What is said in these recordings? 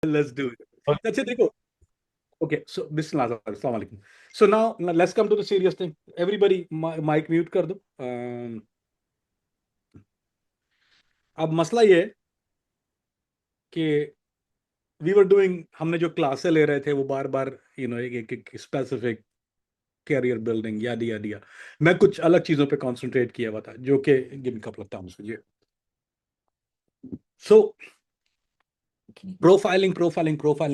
Let's do it. अच्छा देखो. Okay, so Bismillah, Assalamu alaikum. So now let's come to the serious thing. Everybody, mic mute कर दो. अब मसला ये है कि we were doing, हमने जो क्लासें ले रहे थे वो बार बार एक स्पेसिफिक कैरियर बिल्डिंग याद दिया. मैं कुछ अलग चीजों पे कंसंट्रेट किया हुआ था जो कि give me couple of times ये. सो प्रोफाइलिंग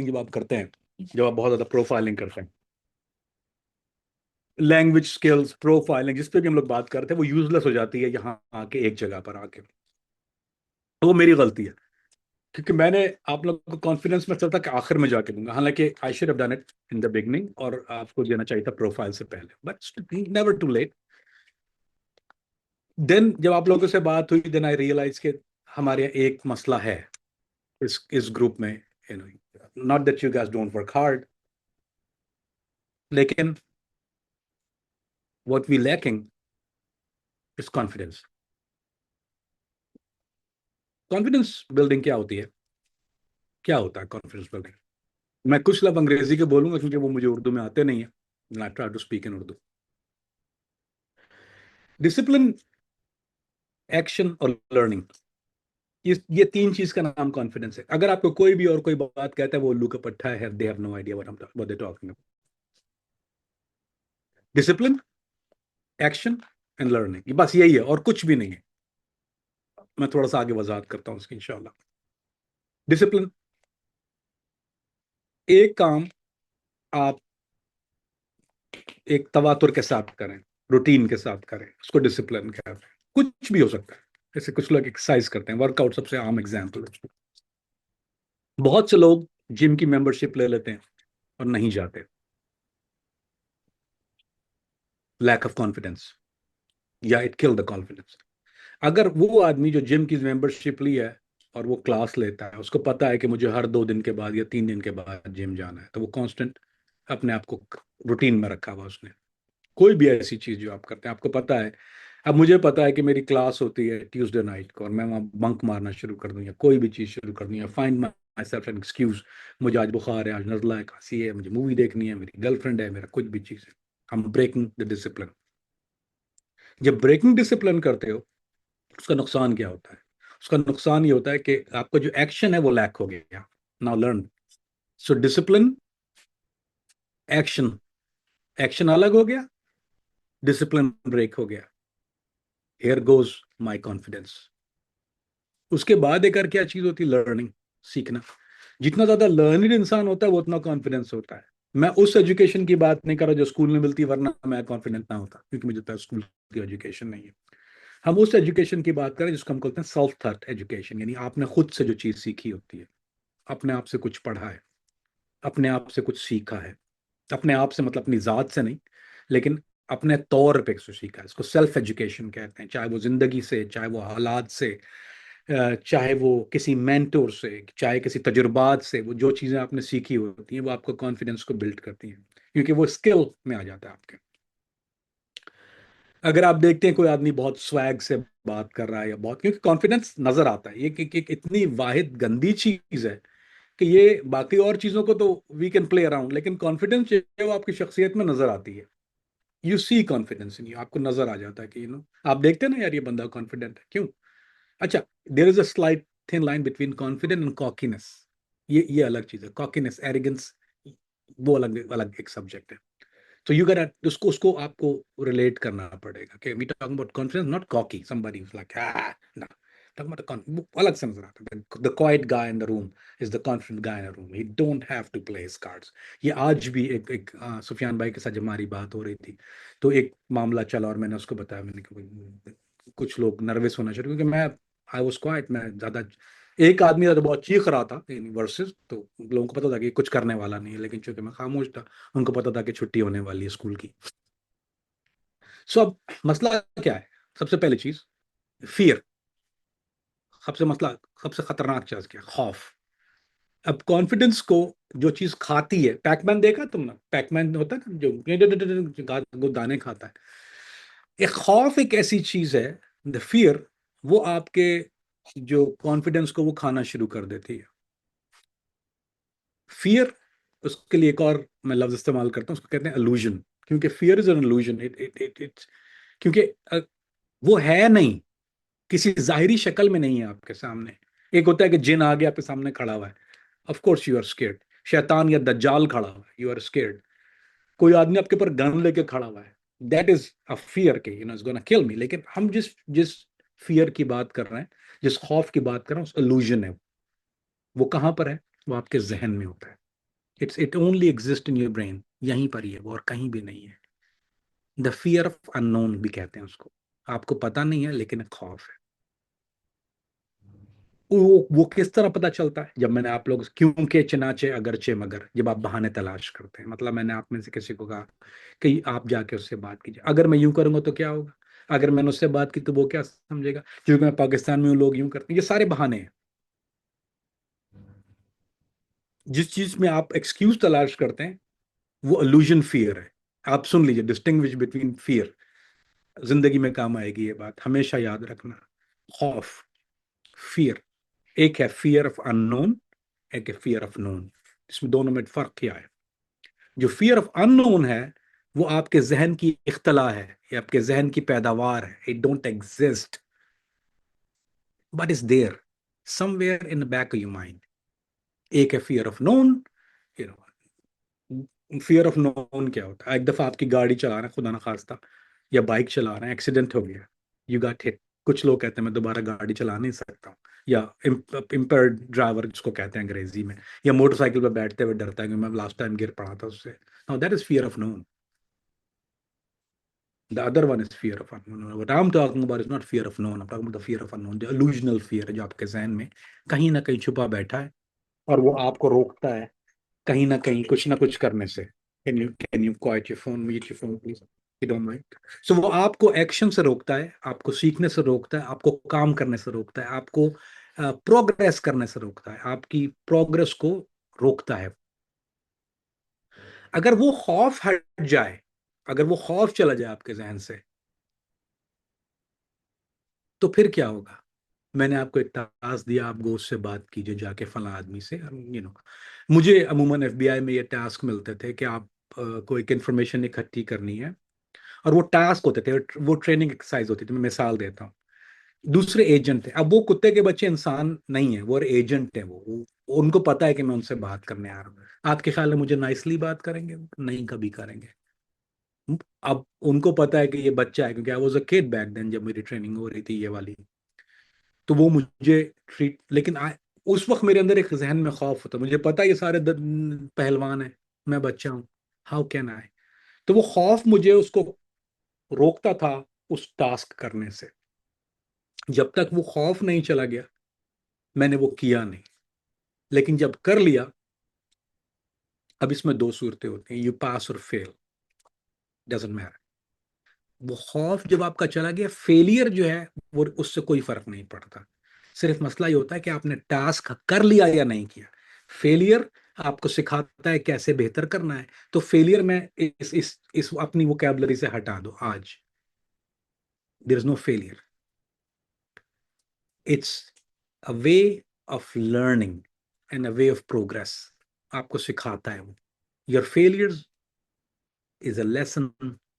जब आप करते हैं, जब आप बहुत ज्यादा प्रोफाइलिंग करते हैं, लैंग्वेज स्किल्स प्रोफाइलिंग जिस पे भी हम लोग बात करते हैं वो यूजलेस हो जाती है यहाँ आके, एक जगह पर आके. वो मेरी गलती है क्योंकि मैंने आप लोग को कॉन्फिडेंस में चलता कि आखिर में जाके दूंगा, हालांकि I should have done it in the beginning और आपको देना चाहिए था प्रोफाइल से पहले, but never too late. Then जब आप लोगों से बात हुई, देन आई रियलाइज कि हमारे एक मसला है इस ग्रुप में. Not that you guys don't work hard, लेकिन what we lacking is confidence. Confidence building क्या होती है, क्या होता है कॉन्फिडेंस बिल्डिंग? मैं कुछ लफ्ज अंग्रेजी के बोलूंगा क्योंकि वो मुझे उर्दू में आते नहीं है. I try to speak in Urdu. Discipline, action और लर्निंग, ये तीन चीज का नाम कॉन्फिडेंस है. अगर आपको कोई भी और कोई बात कहता है वो उल्लू का पट्टा है, they have no idea what they talking about. Discipline, action and learning, ये बस यही है और कुछ भी नहीं है. मैं थोड़ा सा आगे वजाहत करता हूँ इसकी इंशाल्लाह. डिसिप्लिन, एक काम आप एक तवातुर के साथ करें, रूटीन के साथ करें, उसको डिसिप्लिन कहते हैं. कुछ भी हो सकता है. जैसे कुछ लोग एक्सरसाइज करते हैं, वर्कआउट सबसे आम एग्जाम्पल है. बहुत से लोग जिम की मेंबरशिप ले लेते हैं और नहीं जाते. लैक ऑफ कॉन्फिडेंस, या इट किल द कॉन्फिडेंस. अगर वो आदमी जो जिम की मेंबरशिप ली है और वो क्लास लेता है, उसको पता है कि मुझे हर 2 दिन के बाद या 3 दिन के बाद जिम जाना है, तो वो कांस्टेंट अपने आप को रूटीन में रखा हुआ उसने. कोई भी ऐसी चीज जो आप करते हैं, आपको पता है, अब मुझे पता है कि मेरी क्लास होती है ट्यूसडे नाइट को और मैं वहाँ बंक मारना शुरू कर दूँ या कोई भी चीज़ शुरू कर दूँ या find my self an excuse, मुझे आज बुखार है, आज नजला है, खांसी है, मुझे मूवी देखनी है, मेरी गर्लफ्रेंड है, मेरा कुछ भी चीज़ है. हम ब्रेकिंग द डिसिप्लिन. जब ब्रेकिंग डिसिप्लिन करते हो, उसका नुकसान क्या होता है? उसका नुकसान ये होता है कि आपका जो एक्शन है वो लैक हो गया. Now learn. So discipline, action, action अलग हो गया, डिसिप्लिन ब्रेक हो गया. Here goes my confidence. उसके बाद एक और क्या चीज होती है? लर्निंग, सीखना. जितना ज्यादा लर्निंग इंसान होता है वो उतना कॉन्फिडेंस होता है. मैं उस एजुकेशन की बात नहीं कर रहा जो स्कूल में मिलती, वरना मैं कॉन्फिडेंट ना होता क्योंकि मुझे तो स्कूल की एजुकेशन नहीं है. हम उस एजुकेशन की बात करें जिसको हम कहते हैं सेल्फ थॉट एजुकेशन, यानी आपने खुद से जो चीज सीखी होती है, अपने आप से कुछ पढ़ा है, अपने आप से कुछ सीखा है. अपने आप से मतलब अपनी जात से नहीं, लेकिन अपने तौर पे कुछ सीखा है. इसको सेल्फ एजुकेशन कहते हैं. चाहे वो जिंदगी से, चाहे वो हालात से, चाहे वो किसी मेंटोर से, चाहे किसी तजुर्बात से, वो जो चीज़ें आपने सीखी होती हैं वो आपको कॉन्फिडेंस को बिल्ड करती हैं, क्योंकि वो स्किल में आ जाता है आपके. अगर आप देखते हैं कोई आदमी बहुत स्वैग से बात कर रहा है या बहुत, क्योंकि कॉन्फिडेंस नजर आता है. ये एक इतनी वाहिद गंदी चीज है कि ये बाकी और चीजों को तो वी कैन प्ले अराउंड, लेकिन कॉन्फिडेंस जो है वो आपकी शख्सियत में नजर आती है. You see confidence in you, आपको नजर आ जाता है कि आप देखते हैं ना यार ये बंदा कॉन्फिडेंट है, क्यों? अच्छा, there is a slight thin line between confident and cockiness. ये अलग चीज है. कॉकीनेस, एरोगेंस, वो अलग अलग एक सब्जेक्ट है. तो यू गॉट उसको उसको आपको रिलेट करना पड़ेगा कि we talking about confidence, not cocky. Somebody is like ना, talking about अलग से नजर आता है. The quiet guy in the room is the confident guy in the room. He don't have to play his cards. ये आज भी एक सुफियान भाई के साथ जब हमारी बात हो रही थी तो एक मामला चला और मैंने उसको बताया. मैंने कहा कुछ लोग नर्वस होना शुरू, क्योंकि मैं आई वाज क्वाइट. मैं ज्यादा, एक आदमी था तो बहुत चीख रहा था इन वर्सेस, तो लोगों को पता था कि कुछ करने वाला नहीं है, लेकिन चूंकि मैं खामोश था, उनको पता था कि छुट्टी होने वाली है स्कूल की. सो अब मसला क्या है? सबसे पहली चीज फियर. सबसे मसला, सबसे खतरनाक चीज क्या? खौफ. अब कॉन्फिडेंस को जो चीज खाती है, पैकमैन देखा तुमने? पैकमैन होता है ना जो दाने खाता है. एक खौफ एक ऐसी चीज है, द फियर, वो आपके जो कॉन्फिडेंस को वो खाना शुरू कर देती है. फियर, उसके लिए एक और मैं लफ्ज इस्तेमाल करता हूँ, उसको कहते हैं illusion, क्योंकि fear is an illusion। It क्योंकि वो है नहीं, किसी जाहिरी शक्ल में नहीं है आपके सामने। एक होता है कि जिन आ गया आपके सामने खड़ा हुआ है, of course you are scared. शैतान या दज्जाल खड़ा हुआ है, यू आर स्केर्ड। कोई आदमी आपके ऊपर गन लेके खड़ा हुआ है, दैट इज अ फियर के इज गोना किल मी। लेकिन हम जिस जिस फियर की बात कर रहे हैं, जिस खौफ की बात कर रहे हैं, उस illusion है। वो कहाँ पर है? वो आपके जहन में होता है। It only exist in your brain, यहीं पर ही है वो, और कहीं भी नहीं है। द फियर ऑफ अननोन भी कहते हैं उसको। आपको पता नहीं है लेकिन एक खौफ है। वो किस तरह पता चलता है? जब मैंने आप लोग क्योंकि चनाचे अगरचे मगर, जब आप बहाने तलाश करते हैं, मतलब मैंने आप में से किसी को कहा कि आप जाके उससे बात कीजिए, अगर मैं यूं करूंगा तो क्या होगा, अगर मैंने उससे बात की तो वो क्या समझेगा, क्योंकि मैं पाकिस्तान में हूं लोग यूं करते हैं, ये सारे बहाने हैं। जिस चीज में आप एक्सक्यूज तलाश करते हैं, वो illusion फियर है। आप सुन लीजिए, डिस्टिंग्विश बिटवीन फियर, जिंदगी में काम आएगी ये बात, हमेशा याद रखना। खौफ, फियर, एक है फियर ऑफ अननोन, एक है फियर ऑफ नोन। इसमें दोनों में फर्क क्या है? जो फियर ऑफ अननोन है, वो आपके जहन की इख्तला है, ये आपके जहन की पैदावार है। It don't exist but is there somewhere in the back of your mind. एक है fear of known. You know, fear of known क्या होता है? एक दफा आपकी गाड़ी चला रहे हैं, खुदा ना खास्ता, या बाइक चला रहे हैं, एक्सीडेंट हो गया, यू गॉट हिट। कुछ लोग कहते हैं मैं दोबारा गाड़ी चला नहीं सकता हूँ, या इम्पेयर्ड ड्राइवर जिसको कहते हैं अंग्रेजी में, या मोटरसाइकिल पर बैठते हुए डरता है कि मैं लास्ट टाइम गिर पड़ा था उससे। Now that is fear of known. The other one is fear of unknown. What I'm talking about is not fear of known. I'm talking about the fear of unknown, the illusional fear जो आपके जहन में कहीं ना कहीं छुपा बैठा है, और वो आपको रोकता है कहीं ना कुछ करने से। Can you quiet your phone, mute your phone, please? You don't mind? So वो आपको एक्शन से रोकता है, आपको सीखने से रोकता है, आपको काम करने से रोकता है, आपको प्रोग्रेस करने से रोकता है, आपकी प्रोग्रेस को रोकता है। अगर वो खौफ हट जाए, अगर वो खौफ चला जाए आपके जहन से, तो फिर क्या होगा? मैंने आपको एक टास्क दिया, आप गो उससे बात कीजिए जाके फला आदमी से। मुझे अमूमन एफबीआई में ये टास्क मिलते थे कि आप को एक इन्फॉर्मेशन इकट्ठी करनी है, और वो टास्क होते थे, वो ट्रेनिंग एक्सरसाइज होती थी। मैं मिसाल देता हूँ, दूसरे एजेंट थे। अब वो कुत्ते के बच्चे इंसान नहीं है, वो एजेंट है। उनको पता है कि मैं उनसे बात करने आ रहा हूँ। आपके ख्याल में मुझे नाइसली बात करेंगे? नहीं, कभी करेंगे। अब उनको पता है कि ये बच्चा है, क्योंकि I was a kid back then जब मेरी ट्रेनिंग हो रही थी ये वाली। तो वो मुझे ट्रीट, लेकिन उस वक्त मेरे अंदर एक जहन में खौफ होता, मुझे पता है ये सारे पहलवान है, मैं बच्चा हूं, हाउ कैन आई। तो वो खौफ मुझे उसको रोकता था उस टास्क करने से। जब तक वो खौफ नहीं चला गया, मैंने वो किया नहीं। लेकिन जब कर लिया, अब इसमें दो सूरतें होती हैं, यू पास और फेल, डजंट मैटर। वो खौफ जब आपका चला गया, फेलियर जो है वो, उससे कोई फर्क नहीं पड़ता। सिर्फ मसला ये होता है कि आपने टास्क कर लिया या नहीं किया। फेलियर आपको सिखाता है कैसे बेहतर करना है। तो फेलियर में इस अपनी वोकैबुलरी से हटा दो आज। There is no failure, it's a way of learning and a way of progress. आपको सिखाता है वो। Your failures is a lesson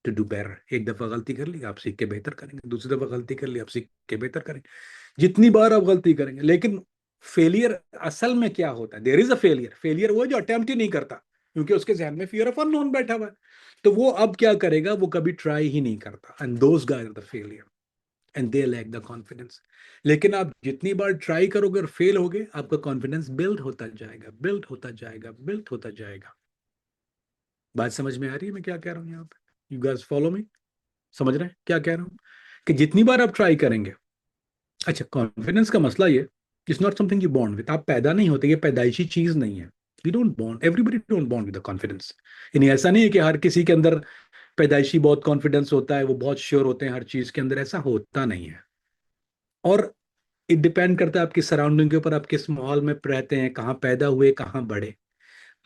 to do better. एक दफा गलती कर ली, आप सीख के बेहतर करेंगे। दूसरी दफा गलती कर ली, आप सीख के बेहतर करेंगे। जितनी बार आप गलती करेंगे। लेकिन फेलियर असल में क्या होता है? There is a failure. Failure वो जो अटेम्प्ट ही नहीं करता, क्योंकि उसके जहन में फियर ऑफ अननोन बैठा हुआ है। तो वो अब क्या करेगा? वो कभी ट्राई ही नहीं करता। And those guys are the failure, and they lack the confidence. लेकिन आप जितनी बार ट्राई करोगे और फेल होगे, आपका कॉन्फिडेंस बिल्ड होता जाएगा, बिल्ड होता जाएगा, बिल्ड होता जाएगा। बात समझ में आ रही है मैं क्या कह रहा हूँ यहाँ पे? You guys follow me? समझ रहे हैं क्या कह रहा हूँ? कि जितनी बार आप ट्राई करेंगे। अच्छा, कॉन्फिडेंस का मसला ये, it's not something you born with. आप पैदा नहीं होते, ये पैदाइशी चीज नहीं है। You don't born, everybody don't born with confidence. यानी ऐसा नहीं है कि हर किसी के अंदर पैदाइशी बहुत कॉन्फिडेंस होता है, वो बहुत श्योर होते हैं हर चीज के अंदर। ऐसा होता नहीं है। और इट डिपेंड करता है आपकी सराउंडिंग के ऊपर, आप किस माहौल में रहते हैं, कहाँ पैदा हुए, कहाँ बड़े।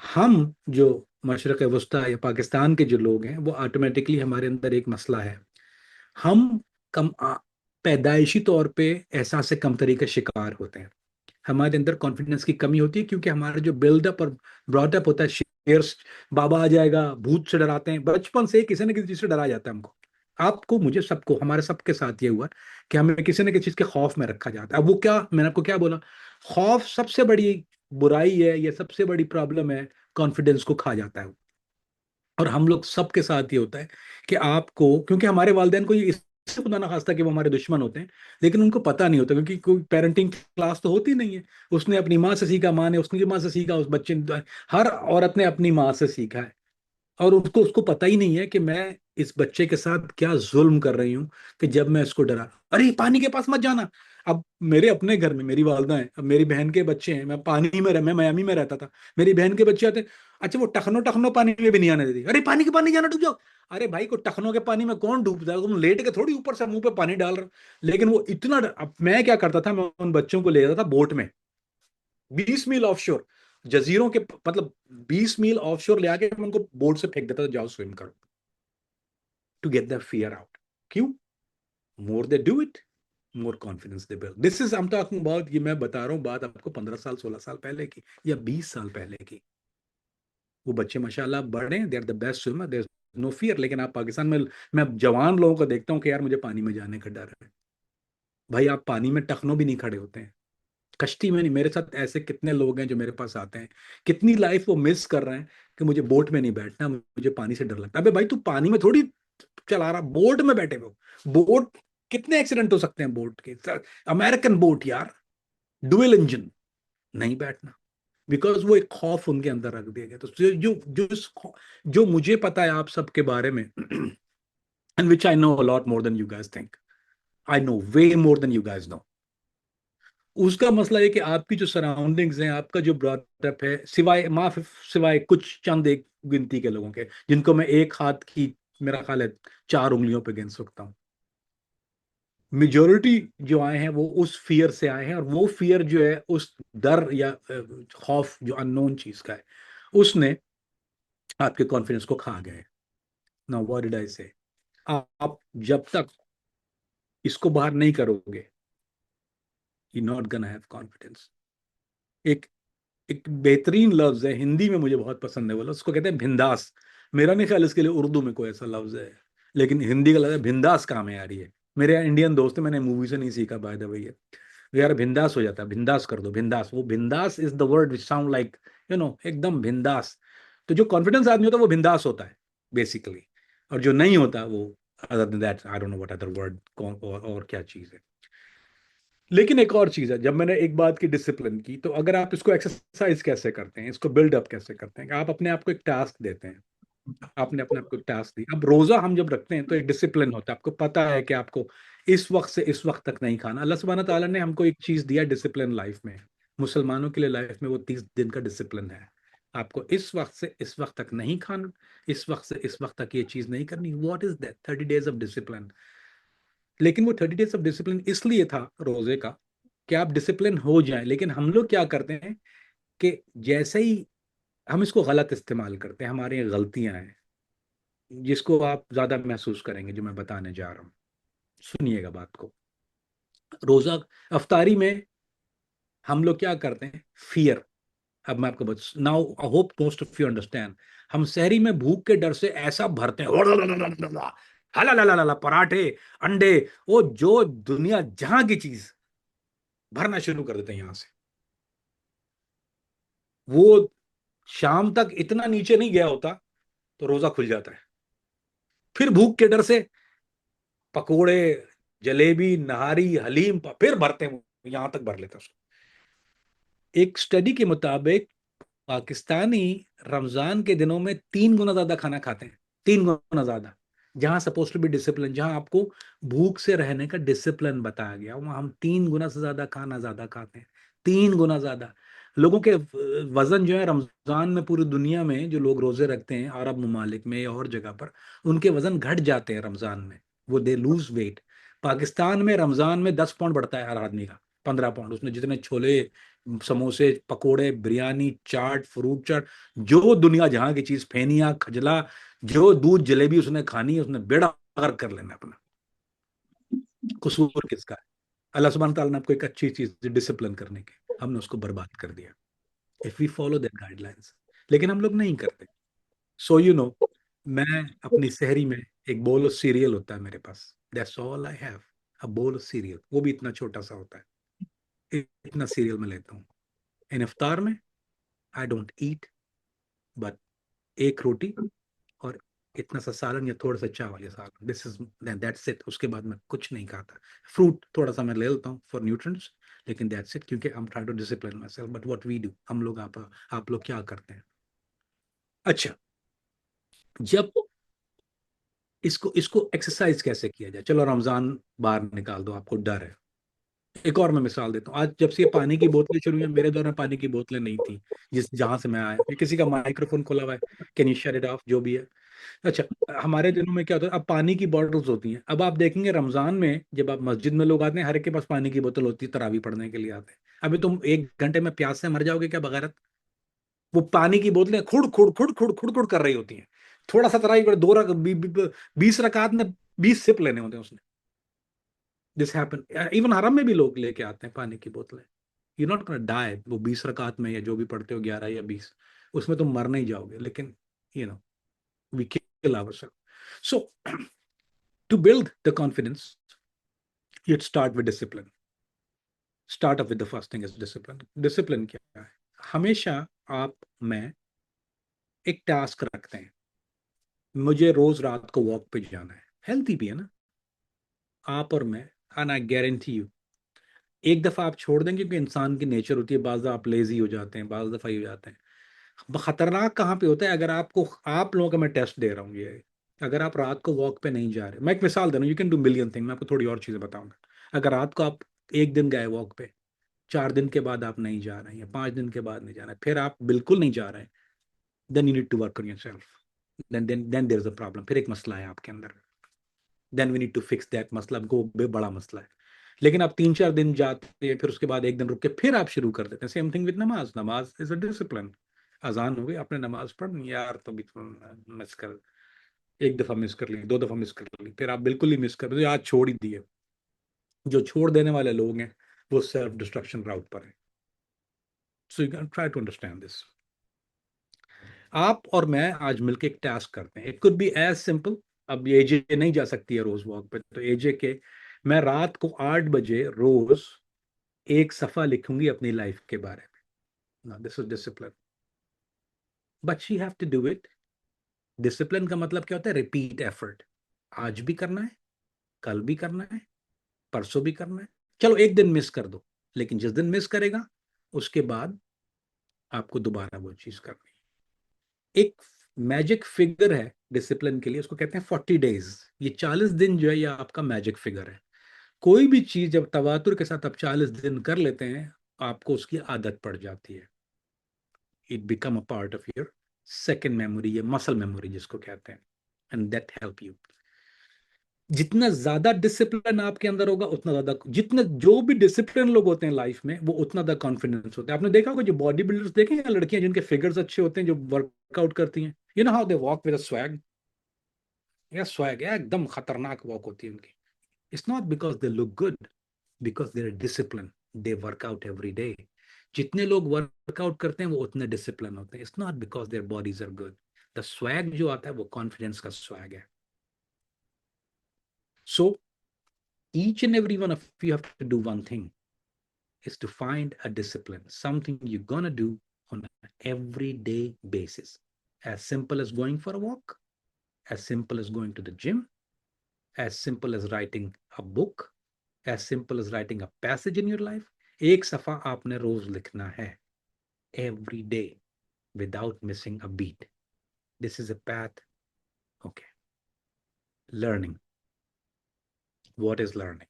हम जो मशरक वस्ता या पाकिस्तान के जो लोग हैं, वो ऑटोमेटिकली, हमारे अंदर एक मसला है। हम कम पैदाइशी तौर पे एहसास कमतरी का शिकार होते हैं। हमारे अंदर कॉन्फिडेंस की कमी होती है, क्योंकि हमारा जो बिल्डअप और ब्रॉटअप होता है, शेयर्स, बाबा आ जाएगा, भूत से डराते हैं, बचपन से किसी न किसी चीज से डराया जाता है हमको। आपको, मुझे, सबको, हमारे सबके साथ ये हुआ कि हमें किसी न किसी चीज के खौफ में रखा जाता है। अब वो क्या, मैंने आपको क्या बोला, खौफ सबसे बड़ी बुराई है, ये सबसे बड़ी प्रॉब्लम है, कॉन्फिडेंस को खा जाता है। और हम लोग सबके साथ ये होता है कि आपको, क्योंकि हमारे वालिदैन को ये इससे खुदा ना खास्ता कि वो हमारे दुश्मन होते हैं, लेकिन उनको पता नहीं होता, क्योंकि कोई पेरेंटिंग क्लास तो होती नहीं है। उसने अपनी माँ से सीखा, माँ ने उसकी माँ से सीखा, उस बच्चे ने, हर औरत ने अपनी माँ से सीखा है। और उसको उसको पता ही नहीं है कि मैं इस बच्चे के साथ क्या जुल्म कर रही हूँ, कि जब मैं इसको डरा, अरे पानी के पास मत जाना। अब मेरे अपने घर में मेरी वालदा है, अब मेरी बहन के बच्चे हैं, मैं पानी में मैं मियामी में रहता था, मेरी बहन के बच्चे आते, अच्छा वो टखनो टखनो पानी में भी नहीं आने देती, अरे पानी के पानी जाना, डूब जाओ। अरे भाई, को टखनों के पानी में कौन डूबता है, तुम लेट के थोड़ी ऊपर से मुंह पे पानी डाल रहे हो। लेकिन वो इतना अब मैं क्या करता था, मैं उन बच्चों को ले जाता था बोट में, 20 मील ऑफशोर, जजीरों के, मतलब 20 मील ऑफशोर ले आके मैं उनको बोट से फेंक देता था, जाओ स्विम करो, to get the fear out. क्यों? More they do it, more confidence they build. This is, I am talking about, ये मैं बता रहा हूँ बात आपको 15 साल 16 साल पहले की, या 20 साल पहले की। वो बच्चे माशाल्लाह बड़े, they are the best swimmer, there no fear. लेकिन आप पाकिस्तान में, मैं जवान लोगों को देखता हूँ कि यार मुझे पानी में जाने का डर है। भाई, आप पानी में टखनों भी नहीं खड़े होते हैं, कश्ती में नहीं। मेरे साथ ऐसे कितने लोग हैं जो मेरे पास आते हैं, कितनी लाइफ वो मिस कर रहे हैं कि मुझे बोट में नहीं बैठना, मुझे पानी से डर लगता है। अबे भाई, तू पानी में थोड़ी चला रहा, बोट में बैठे हो। बोट, कितने एक्सीडेंट हो सकते हैं बोट के, अमेरिकन बोट यार, डुअल इंजन, नहीं बैठना। बिकॉज वो एक खौफ उनके अंदर रख दिया गया। तो जो मुझे पता है आप सबके बारे में, and which I know a lot more than you guys think, I know way more than you guys know. उसका मसला है कि आपकी जो सराउंडिंग्स हैं, आपका जो ब्रॉटअप है, सिवाय माफ, सिवाय कुछ चंद एक गिनती के लोगों के, जिनको मैं एक हाथ की, मेरा ख्याल है, 4 उंगलियों पे गिन सकता हूँ, मेजोरिटी जो आए हैं वो उस फियर से आए हैं। और वो फियर जो है, उस डर या खौफ जो अननोन चीज का है, उसने आपके कॉन्फिडेंस को खा गए। नाउ व्हाट डिड आई से, आप जब तक इसको बाहर नहीं करोगे, you not gonna have confidence. एक एक बेहतरीन लफ्ज है, हिंदी में मुझे बहुत पसंद है वो लफ्ज, उसको कहते हैं भिंदास। मेरा नहीं ख्याल इसके लिए उर्दू में कोई ऐसा लफ्ज है, लेकिन हिंदी का लफ्ज है भिंदास। कहाँ है यार ये? मेरे इंडियन दोस्त है, मैंने मूवी से नहीं सीखा, बाय द वे। ये यार बिंदास हो जाता है, बिंदास कर दो, बिंदास। वो बिंदास is the word which sound like, एकदम बिंदास। तो जो कॉन्फिडेंस आदमी होता है वो बिंदास होता है बेसिकली। और जो नहीं होता वो, other than that I don't know what other word, और क्या चीज है। लेकिन एक और चीज है, जब मैंने एक बात की डिसिप्लिन की, तो अगर आप इसको एक्सरसाइज कैसे करते हैं, इसको बिल्डअप कैसे करते हैं, कि आप अपने आप को एक टास्क देते हैं। आपने अपने आप को एक टास्क दी, अब रोजा हम जब रखते हैं तो एक डिसिप्लिन होता है, आपको पता है कि आपको इस वक्त से इस वक्त तक नहीं खाना। अल्लाह सुब्हाना ताला ने हमको एक चीज दिया, डिसिप्लिन लाइफ में। मुसलमानों के लिए लाइफ में वो 30 दिन का डिसिप्लिन है। आपको इस वक्त से इस वक्त तक नहीं खाना, इस वक्त से इस वक्त तक ये चीज नहीं करनी। What is that? 30 days of discipline. लेकिन वो 30 डेज ऑफ डिसिप्लिन इसलिए था रोजे का, कि आप डिसिप्लिन हो जाए। लेकिन हम लोग क्या करते हैं कि जैसे ही हम इसको गलत इस्तेमाल करते हैं, हमारी गलतियां हैं, जिसको आप ज्यादा महसूस करेंगे जो मैं बताने जा रहा हूँ। सुनिएगा बात को। रोजा, अफ्तारी में हम लोग क्या करते हैं? फियर। अब मैं आपको बता, now I hope most of you understand. हम शहरी में भूख के डर से ऐसा भरते हैं, हला ला ला ला पराठे, अंडे, वो जो दुनिया जहां की चीज भरना शुरू कर देते हैं यहां से। वो शाम तक इतना नीचे नहीं गया होता तो रोजा खुल जाता है। फिर भूख के डर से पकोड़े, जलेबी, नहारी, हलीम, फिर भरते हैं, यहां तक भर लेते हैं उसको। एक स्टडी के मुताबिक पाकिस्तानी रमजान के दिनों में 3 गुना ज्यादा खाना खाते हैं, 3 गुना ज्यादा। जहां सपोज टू बी डिसिप्लिन, जहां आपको भूख से रहने का डिसिप्लिन बताया गया, वहां हम 3 गुना से ज्यादा खाना ज्यादा खाते हैं, 3 गुना ज्यादा। लोगों के वजन जो है रमजान में, पूरी दुनिया में जो लोग रोजे रखते हैं अरब ममालिक में या और जगह पर, उनके वजन घट जाते हैं रमजान में, वो दे लूज वेट। पाकिस्तान में रमजान में 10 पाउंड बढ़ता है हर आदमी का, 15 पाउंड। उसने जितने छोले, समोसे, पकोड़े, बिरयानी, चाट, फ्रूट चाट, जो दुनिया जहां की चीज, फेनिया, खजला, जो दूध जलेबी उसने खानी है, उसने बेड़ा पार कर लेना अपना। कसूर किसका है? अल्लाह सुब्हान तआला ने आपको एक अच्छी चीज दी, डिसिप्लिन करने की। हमने उसको बर्बाद कर दिया if we follow that guidelines. लेकिन हम लोग नहीं करते। सो यू नो, मैं अपनी सहरी में एक बोल ऑफ सीरियल होता है मेरे पास, that's all I have, a bowl of serial. वो भी इतना छोटा सा होता है, इतना सीरियल मैं लेता हूँ। इन इफ्तार में आई डोंट ईट बट एक रोटी और इतना सा सालन या थोड़ा सा चावल या सालन, दिस इज दैट्स इट। उसके बाद मैं कुछ नहीं खाता। फ्रूट थोड़ा सा मैं ले लेता हूँ फॉर न्यूट्रिएंट्स, लेकिन दैट्स इट, क्योंकि I am trying to discipline myself. But what we do, हम लोग, आप लोग क्या करते हैं? अच्छा, जब इसको इसको एक्सरसाइज कैसे किया जाए? चलो रमजान बाहर निकाल दो, आपको डर है। एक और मैं मिसाल देता हूँ, आज जब से ये पानी की बोतलें शुरू हुई हैं, मेरे दौर में पानी की बोतलें नहीं थी, जिस जहां से मैं आया। ये किसी का माइक्रोफोन खुला हुआ है, can you shut it of, जो भी है। अच्छा, हमारे दिनों में क्या होता है, अब पानी की बॉटल्स होती हैं। अब आप देखेंगे रमजान में जब आप मस्जिद में लोग आते हैं, हर एक के पास पानी की बोतल होती है, तरावी पढ़ने के लिए आते हैं। अभी तुम 1 घंटे में प्यास से मर जाओगे क्या बगैरत? वो पानी की बोतलें खुड़ खुड़ खुड़ खुड़ खुड़ खुड़ कर रही होती हैं। थोड़ा सा तरावी पढ़, 20 रकात में 20 सिप लेने होते हैं उसने। दिस हैपन, इवन हरम में भी लोग लेके आते हैं पानी की बोतलें। यू नॉट गोना डाई, वो 20 रकात में या जो भी पढ़ते हो, 11 या 20, उसमें तुम मर नहीं जाओगे। लेकिन you know, we kill ourself. So to build the confidence, you'd start with discipline. Start up with the first thing is discipline. Discipline क्या है? हमेशा आप मैं एक टास्क रखते हैं, मुझे रोज रात को वॉक पे जाना है। हेल्थी भी है ना आप और मैं, एंड आई गारंटी यू, एक दफा आप छोड़ देंगे, क्योंकि इंसान की नेचर होती है, बाज दफा आप लेजी हो जाते हैं, बाज दफा ही हो जाते हैं। खतरनाक कहाँ पे होता है? अगर आपको, आप लोगों का मैं टेस्ट दे रहा हूँ ये, अगर आप रात को वॉक पे नहीं जा रहे, मैं एक मिसाल दे रहा हूँ, you can do million thing, मैं आपको थोड़ी और चीजें बताऊंगा। अगर रात को आप एक दिन गए वॉक पे, 4 दिन के बाद आप नहीं जा रहे हैं, या 5 दिन के बाद नहीं जा रहे हैं, फिर आप बिल्कुल नहीं जा रहे हैं, then you need to work on yourself. Then there is a problem, फिर एक मसला है आपके अंदर। Then we need to fix that मसला, हमको बड़ा मसला है। लेकिन आप 3-4 दिन जाते हैं, फिर उसके बाद एक दिन रुक के फिर आप शुरू कर देते हैं। सेम थिंग विद नमाज, नमाज इज अ डिसिप्लिन। अजान हो गई, आपने नमाज पढ़नी, यार तो भी मिस कर, एक दफा मिस कर ली, 2 दफा मिस कर ली, फिर आप बिल्कुल ही मिस कर दो, आज छोड़ ही दिए। जो छोड़ देने वाले लोग हैं, वो सेल्फ डिस्ट्रक्शन राउट पर है। So you can try to understand this. आप और मैं आज मिलकर एक टास्क करते हैं, it could be as simple. अब ये एजे नहीं जा सकती है रोज वॉक पे, तो एजे के, मैं रात को 8 बजे रोज एक सफा लिखूंगी अपनी लाइफ के बारे में। This is discipline, but she have to do it. Discipline का मतलब क्या होता है? Repeat effort. आज भी करना है, कल भी करना है, परसों भी करना है। चलो एक दिन मिस कर दो, लेकिन जिस दिन मिस करेगा, उसके बाद आपको दोबारा वो चीज करनी है। एक मैजिक फिगर है डिसिप्लिन के लिए, उसको कहते हैं 40 डेज। ये 40 दिन जो है, ये आपका मैजिक फिगर है। कोई भी चीज जब तवातुर के साथ आप 40 दिन कर लेते हैं, आपको उसकी आदत पड़ जाती है। It become a part of your second memory, या मसल मेमोरी जिसको कहते हैं, एंड दैट हेल्प यू। जितना ज्यादा डिसिप्लिन आपके अंदर होगा, उतना ज्यादा, जितने जो भी डिसिप्लिन लोग होते हैं लाइफ में, वो उतना ज्यादा कॉन्फिडेंस होता है। आपने देखा होगा जो बॉडी बिल्डर्स देखे हैं, लड़कियां जिनके फिगर्स अच्छे होते हैं, जो वर्कआउट करती हैं, you know how they walk with a swag. या स्वैग है, एकदम खतरनाक वॉक होती है उनकी। It's not because they look good, because they are discipline, they workout every day. जितने लोग वर्कआउट करते हैं, वो उतने डिसिप्लिन होते हैं। It's not because their bodies are good. The swag जो आता है, वो कॉन्फिडेंस का स्वैग है। सो each and every one of you have to do one thing, is to find a discipline, something you're going to do on an everyday basis. As simple as going for a walk, as simple as going to the gym, as simple as writing a book, as simple as writing a passage in your life. एक सफा आपने रोज लिखना है, every day, without missing a beat. This is a path. Okay. Learning. What is learning?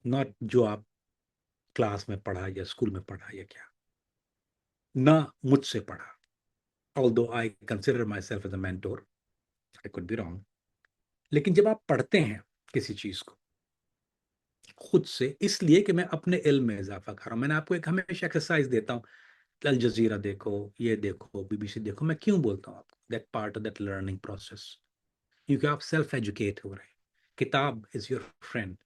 Not जो आप class में पढ़ा या स्कूल में पढ़ा या क्या, ना मुझसे पढ़ा। although I consider myself as a mentor, I could be wrong. लेकिन जब आप पढ़ते हैं किसी चीज को खुद से, इसलिए कि मैं अपने इल्म में इजाफा कर रहा हूं। मैंने आपको एक हमेशा एक्सरसाइज देता हूँ, अल जजीरा देखो, ये देखो, बीबीसी देखो। मैं क्यों बोलता हूँ आपको? That part of that learning process, क्योंकि आप सेल्फ एजुकेट हो रहे हैं। किताब इज योर फ्रेंड,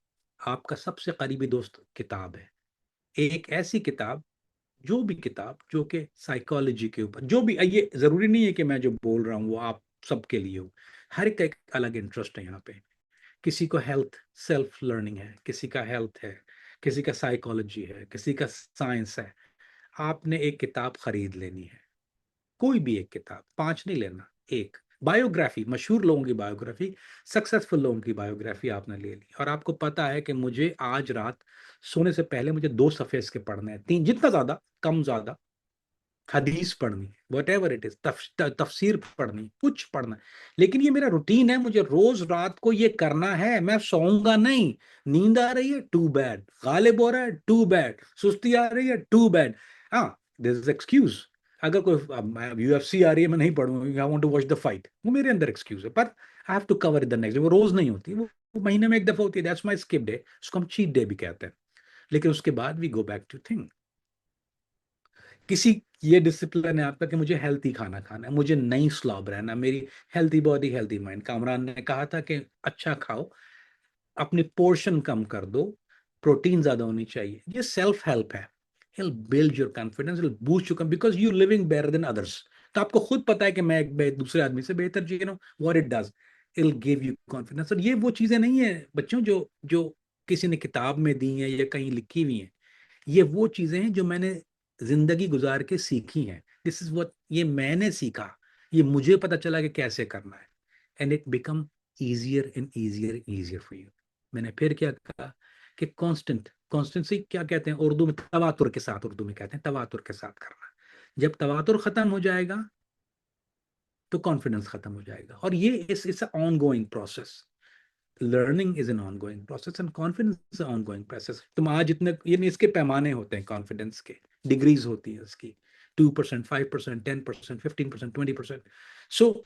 आपका सबसे करीबी दोस्त किताब है। एक ऐसी किताब, जो भी किताब जो कि साइकोलॉजी के ऊपर, जो भी, ये जरूरी नहीं है कि मैं जो बोल रहा हूँ वो आप सबके लिए हो, हर एक अलग इंटरेस्ट है यहाँ पे। किसी को हेल्थ सेल्फ लर्निंग है, किसी का हेल्थ है, किसी का साइकोलॉजी है, किसी का साइंस है। आपने एक किताब खरीद लेनी है, कोई भी एक किताब, 5 नहीं लेना, एक बायोग्राफी, मशहूर लोगों की बायोग्राफी, सक्सेसफुल लोगों की बायोग्राफी आपने ले ली, और आपको पता है कि मुझे आज रात सोने से पहले मुझे 2 सफ़े इसके पढ़ने हैं, 3, जितना ज्यादा कम ज्यादा, हदीस पढ़नी है, वट एवर इट इज, तफसीर पढ़नी, कुछ पढ़ना है। लेकिन ये मेरा रूटीन है, मुझे रोज रात को ये करना है, मैं सोऊंगा नहीं। नींद आ रही है, टू बैड। गालिब हो रहा है, टू बैड। सुस्ती आ रही है, टू बैड। हाँ, दिस इज एक्सक्यूज। अगर कोई यूएफसी आ रही है, मैं नहीं पढ़ूंगा, I want to watch the fight, वो मेरे अंदर एक्सक्यूज है, पर I have to cover the next day. वो रोज नहीं होती, वो महीने में एक दफा होती है, दैट्स माय स्किप डे, उसको हम चीट डे भी कहते हैं। लेकिन उसके बाद we go back to thing. किसी, ये डिसिप्लिन है आपका कि मुझे हेल्थी खाना खाना है, मुझे नहीं स्लॉब रहना, मेरी healthy body healthy mind. Kamran ने कहा था कि अच्छा खाओ, अपनी पोर्शन कम कर दो, प्रोटीन ज्यादा होनी चाहिए। ये सेल्फ हेल्प है। It'll build your confidence, it'll boost your because you're living better than others. तो आपको खुद पता है कि मैं एक दूसरे आदमी से बेहतर जी रहा हूँ, what it does, it'll give you confidence। और ये वो चीजें नहीं है बच्चों जो जो किसी ने किताब में दी हैं या कहीं लिखी हुई हैं। ये वो चीजें हैं जो मैंने जिंदगी गुजार के सीखी हैं। दिस इज व्हाट, ये मैंने सीखा, ये मुझे पता चला कि कैसे करना है, and it become easier and easier easier for you. मैंने फिर क्या कहा कि कॉन्स्टेंसी क्या कहते हैं उर्दू में, तवातुर के साथ, उर्दू में कहते हैं तवातुर के साथ करना। जब तवातुर खत्म हो जाएगा तो कॉन्फिडेंस खत्म हो जाएगा। और ये इस on going process. Learning is an on going process and confidence is on going process. तुम आज इतने, ये इसके पैमाने होते हैं कॉन्फिडेंस के, डिग्रीज होती है इसकी, 2%, 5%, 10%, 15%, 20%। सो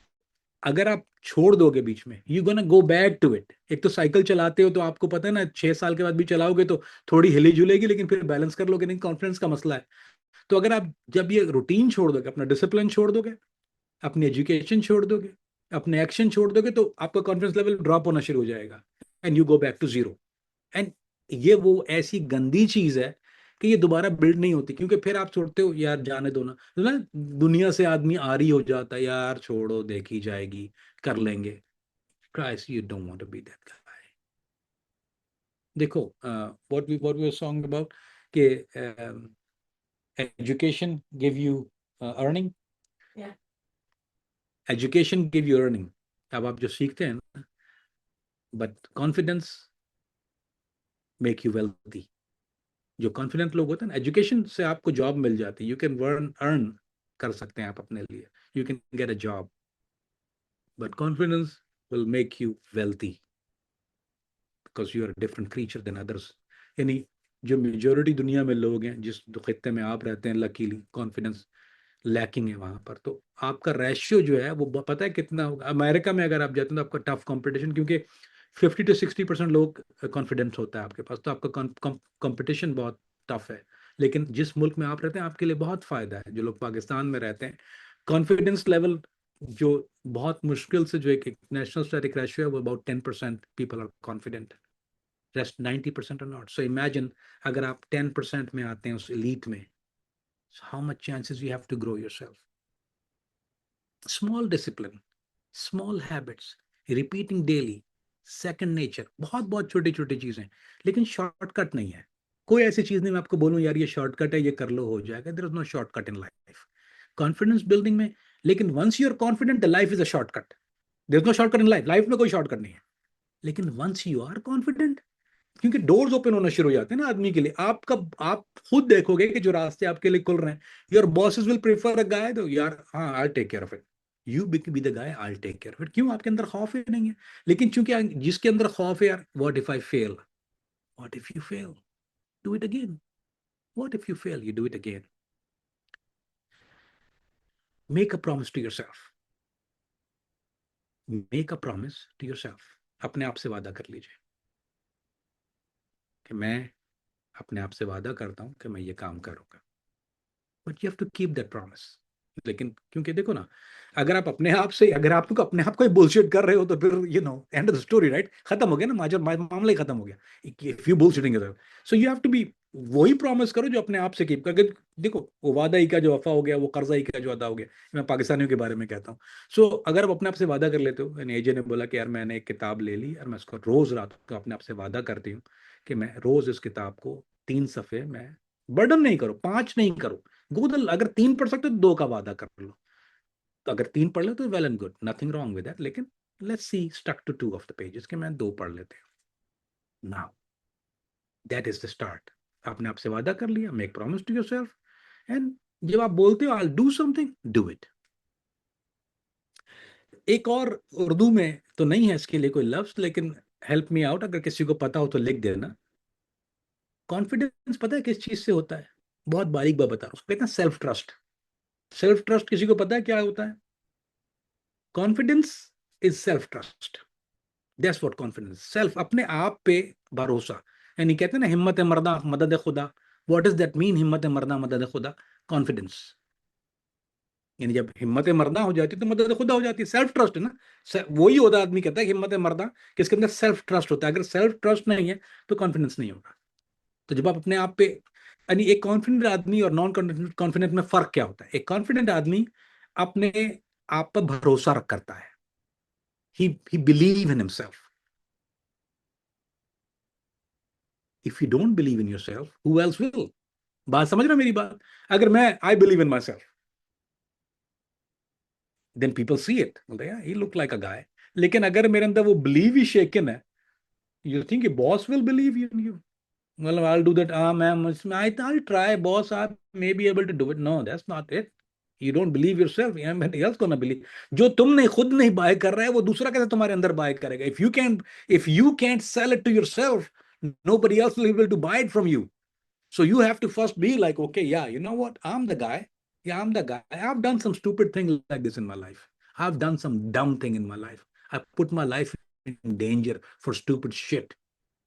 अगर आप छोड़ दोगे बीच में, you gonna go back to it. एक तो साइकिल चलाते हो तो आपको पता है ना, 6 साल के बाद भी चलाओगे तो थोड़ी हिली जुलेगी, लेकिन फिर बैलेंस कर लोगे नहीं, कॉन्फिडेंस का मसला है। तो अगर आप जब ये रूटीन छोड़ दोगे, अपना डिसिप्लिन छोड़ दोगे, अपनी एजुकेशन छोड़ दोगे, अपने एक्शन छोड़ दोगे, तो आपका कॉन्फिडेंस लेवल ड्रॉप होना शुरू हो जाएगा, and you go back to zero. And ये वो ऐसी गंदी चीज है कि ये दोबारा बिल्ड नहीं होती, क्योंकि फिर आप सोचते हो यार जाने दो ना, दुनिया से आदमी आरी हो जाता है, यार छोड़ो, देखी जाएगी, कर लेंगे। Christ, you don't want to be that guy. देखो, what we were song about कि education give you earning, Yeah. education give you earning, अब आप जो सीखते हैं ना, but confidence make you wealthy। जो कॉन्फिडेंट लोग होते हैं ना, एजुकेशन से आपको जॉब मिल जाती है, यू कैन अर्न कर सकते हैं आप अपने लिए, you can get a job, but confidence will make you wealthy because you are a different creature than others. यानी जो मेजोरिटी दुनिया में लोग हैं, जिस खत्ते में आप रहते हैं, लकीली कॉन्फिडेंस लैकिंग है वहां पर। तो आपका रेशियो जो है वो पता है कितना होगा। अमेरिका में अगर आप जाते हैं तो आपका टफ कंपटीशन, क्योंकि 50 to 60% लोग कॉन्फिडेंस होता है आपके पास, तो आपका कंपटीशन बहुत टफ है। लेकिन जिस मुल्क में आप रहते हैं आपके लिए बहुत फायदा है। जो लोग पाकिस्तान में रहते हैं, कॉन्फिडेंस लेवल जो बहुत मुश्किल से, जो एक नेशनल स्टैटिक रेशियो है, वो about 10% people are confident, rest 90% are not. So imagine अगर आप 10% में आते हैं उस एलीट में, so how much chances you have to grow yourself? Small discipline, small habits, repeating daily, second nature, बहुत बहुत छोटी छोटी चीजें, लेकिन शॉर्टकट नहीं है। कोई ऐसी चीज नहीं मैं आपको बोलूं यार ये शॉर्टकट है, ये कर लो हो जाएगा। There is no shortcut in life, confidence building में। लेकिन once you are confident, life is a shortcut. There is no shortcut in life, life में कोई शॉर्टकट नहीं है। लेकिन वंस यू आर कॉन्फिडेंट, क्योंकि डोर्स ओपन होना शुरू हो जाते हैं ना आदमी के लिए। आपका, आप खुद देखोगे कि जो रास्ते आपके लिए खुल रहे हैं, your bosses will prefer a guy, तो यार हाँ, I take care of it, you be the guy, I take care of it. क्यों? आपके अंदर खौफ ही नहीं है। लेकिन चूंकि जिसके अंदर खौफ है, यार what if I fail, what if you fail, do it again, what if you fail, you do it again. Make a promise to yourself, make a promise to yourself. अपने आप से वादा कर लीजिए कि मैं अपने आप से वादा करता हूं कि मैं ये काम करूंगा, but you have to keep that promise. लेकिन क्योंकि देखो ना, अगर आप अपने आप से, अगर आप अपने आप को ही बुलशिट कर रहे हो, तो फिर end of the story, right, खत्म हो गया ना, मामला ही खत्म हो गया if you bullshitting yourself. So you have to be वही प्रॉमिस करो जो अपने आप से कीप करके। देखो, वो वादा ही का जो वफा हो गया, वो कर्जा ही का जो अदा हो गया। मैं पाकिस्तानियों के बारे में कहता हूँ। सो अगर आप अपने आप से वादा कर लेते हो, एन एजे ने बोला कि यार मैंने एक किताब ले ली और मैं उसको रोज रात को अपने आप से वादा करती हूँ कि मैं रोज इस किताब को 3 सफ़े मैं बर्डन नहीं करो, 5 नहीं करो। गूगल अगर 3 पढ़ सकते हो तो 2 का वादा कर लो। तो अगर 3 पढ़ लो तो well and good, nothing wrong with that. लेकिन let's see stuck to 2 of the pages के मैं 2 पढ़ लेते हूँ now. That is the start. आपने आपसे वादा कर लिया, make promise to yourself. And जब आप बोलते हो I do something, do it. एक और उर्दू में तो नहीं है इसके लिए कोई लफ्ज, लेकिन हेल्प मी आउट, अगर किसी को पता हो तो लिख देना। कॉन्फिडेंस पता है किस चीज से होता है? बहुत बारीक बात बता रहा हूँ, उसको कहते हैं सेल्फ ट्रस्ट। सेल्फ ट्रस्ट किसी को पता है क्या होता है? Confidence is self trust. That's what confidence, self, अपने आप पे भरोसा। यानी कहते हैं ना हिम्मत मर्दा मदद खुदा। व्हाट इज दैट मीन, हिम्मत मर्दा मदद खुदा? कॉन्फिडेंस। यानी जब हिम्मत मर्दा हो जाती है तो मदद खुदा हो जाती है, सेल्फ ट्रस्ट है ना। वही होता है, आदमी कहता है कि हिम्मत मर्दा, किसके अंदर सेल्फ ट्रस्ट होता है। अगर सेल्फ ट्रस्ट नहीं है तो कॉन्फिडेंस नहीं होगा। तो जब आप अपने आप पे, यानी एक कॉन्फिडेंट आदमी और नॉन कॉन्फिडेंट में फर्क क्या होता है? एक कॉन्फिडेंट आदमी अपने आप पर भरोसा रख करता है, he believe in himself. If you don't believe in yourself, who else will? बात समझ रहे हो मेरी बात? अगर मैं I believe in myself, then people see it, बोलते हैं ही लुक लाइक अ गाय। लेकिन अगर मेरे अंदर वो बिलीव ही शेकन है, you think your boss will believe in you? Well, I'll do that. I'll try, boss. I may be able to do it. No, that's not it. You don't believe yourself. Anybody else gonna believe? जो तुम नहीं, खुद नहीं bye कर रहा है, वो दूसरा कैसे तुम्हारे अंदर बाय करेगा? If you can't sell it to yourself, nobody else will be able to buy it from you. So you have to first be like, okay, yeah, you know what? I'm the guy. Yeah, I'm the guy. I've done some stupid thing like this in my life. I've done some dumb thing in my life. I put my life in danger for stupid shit.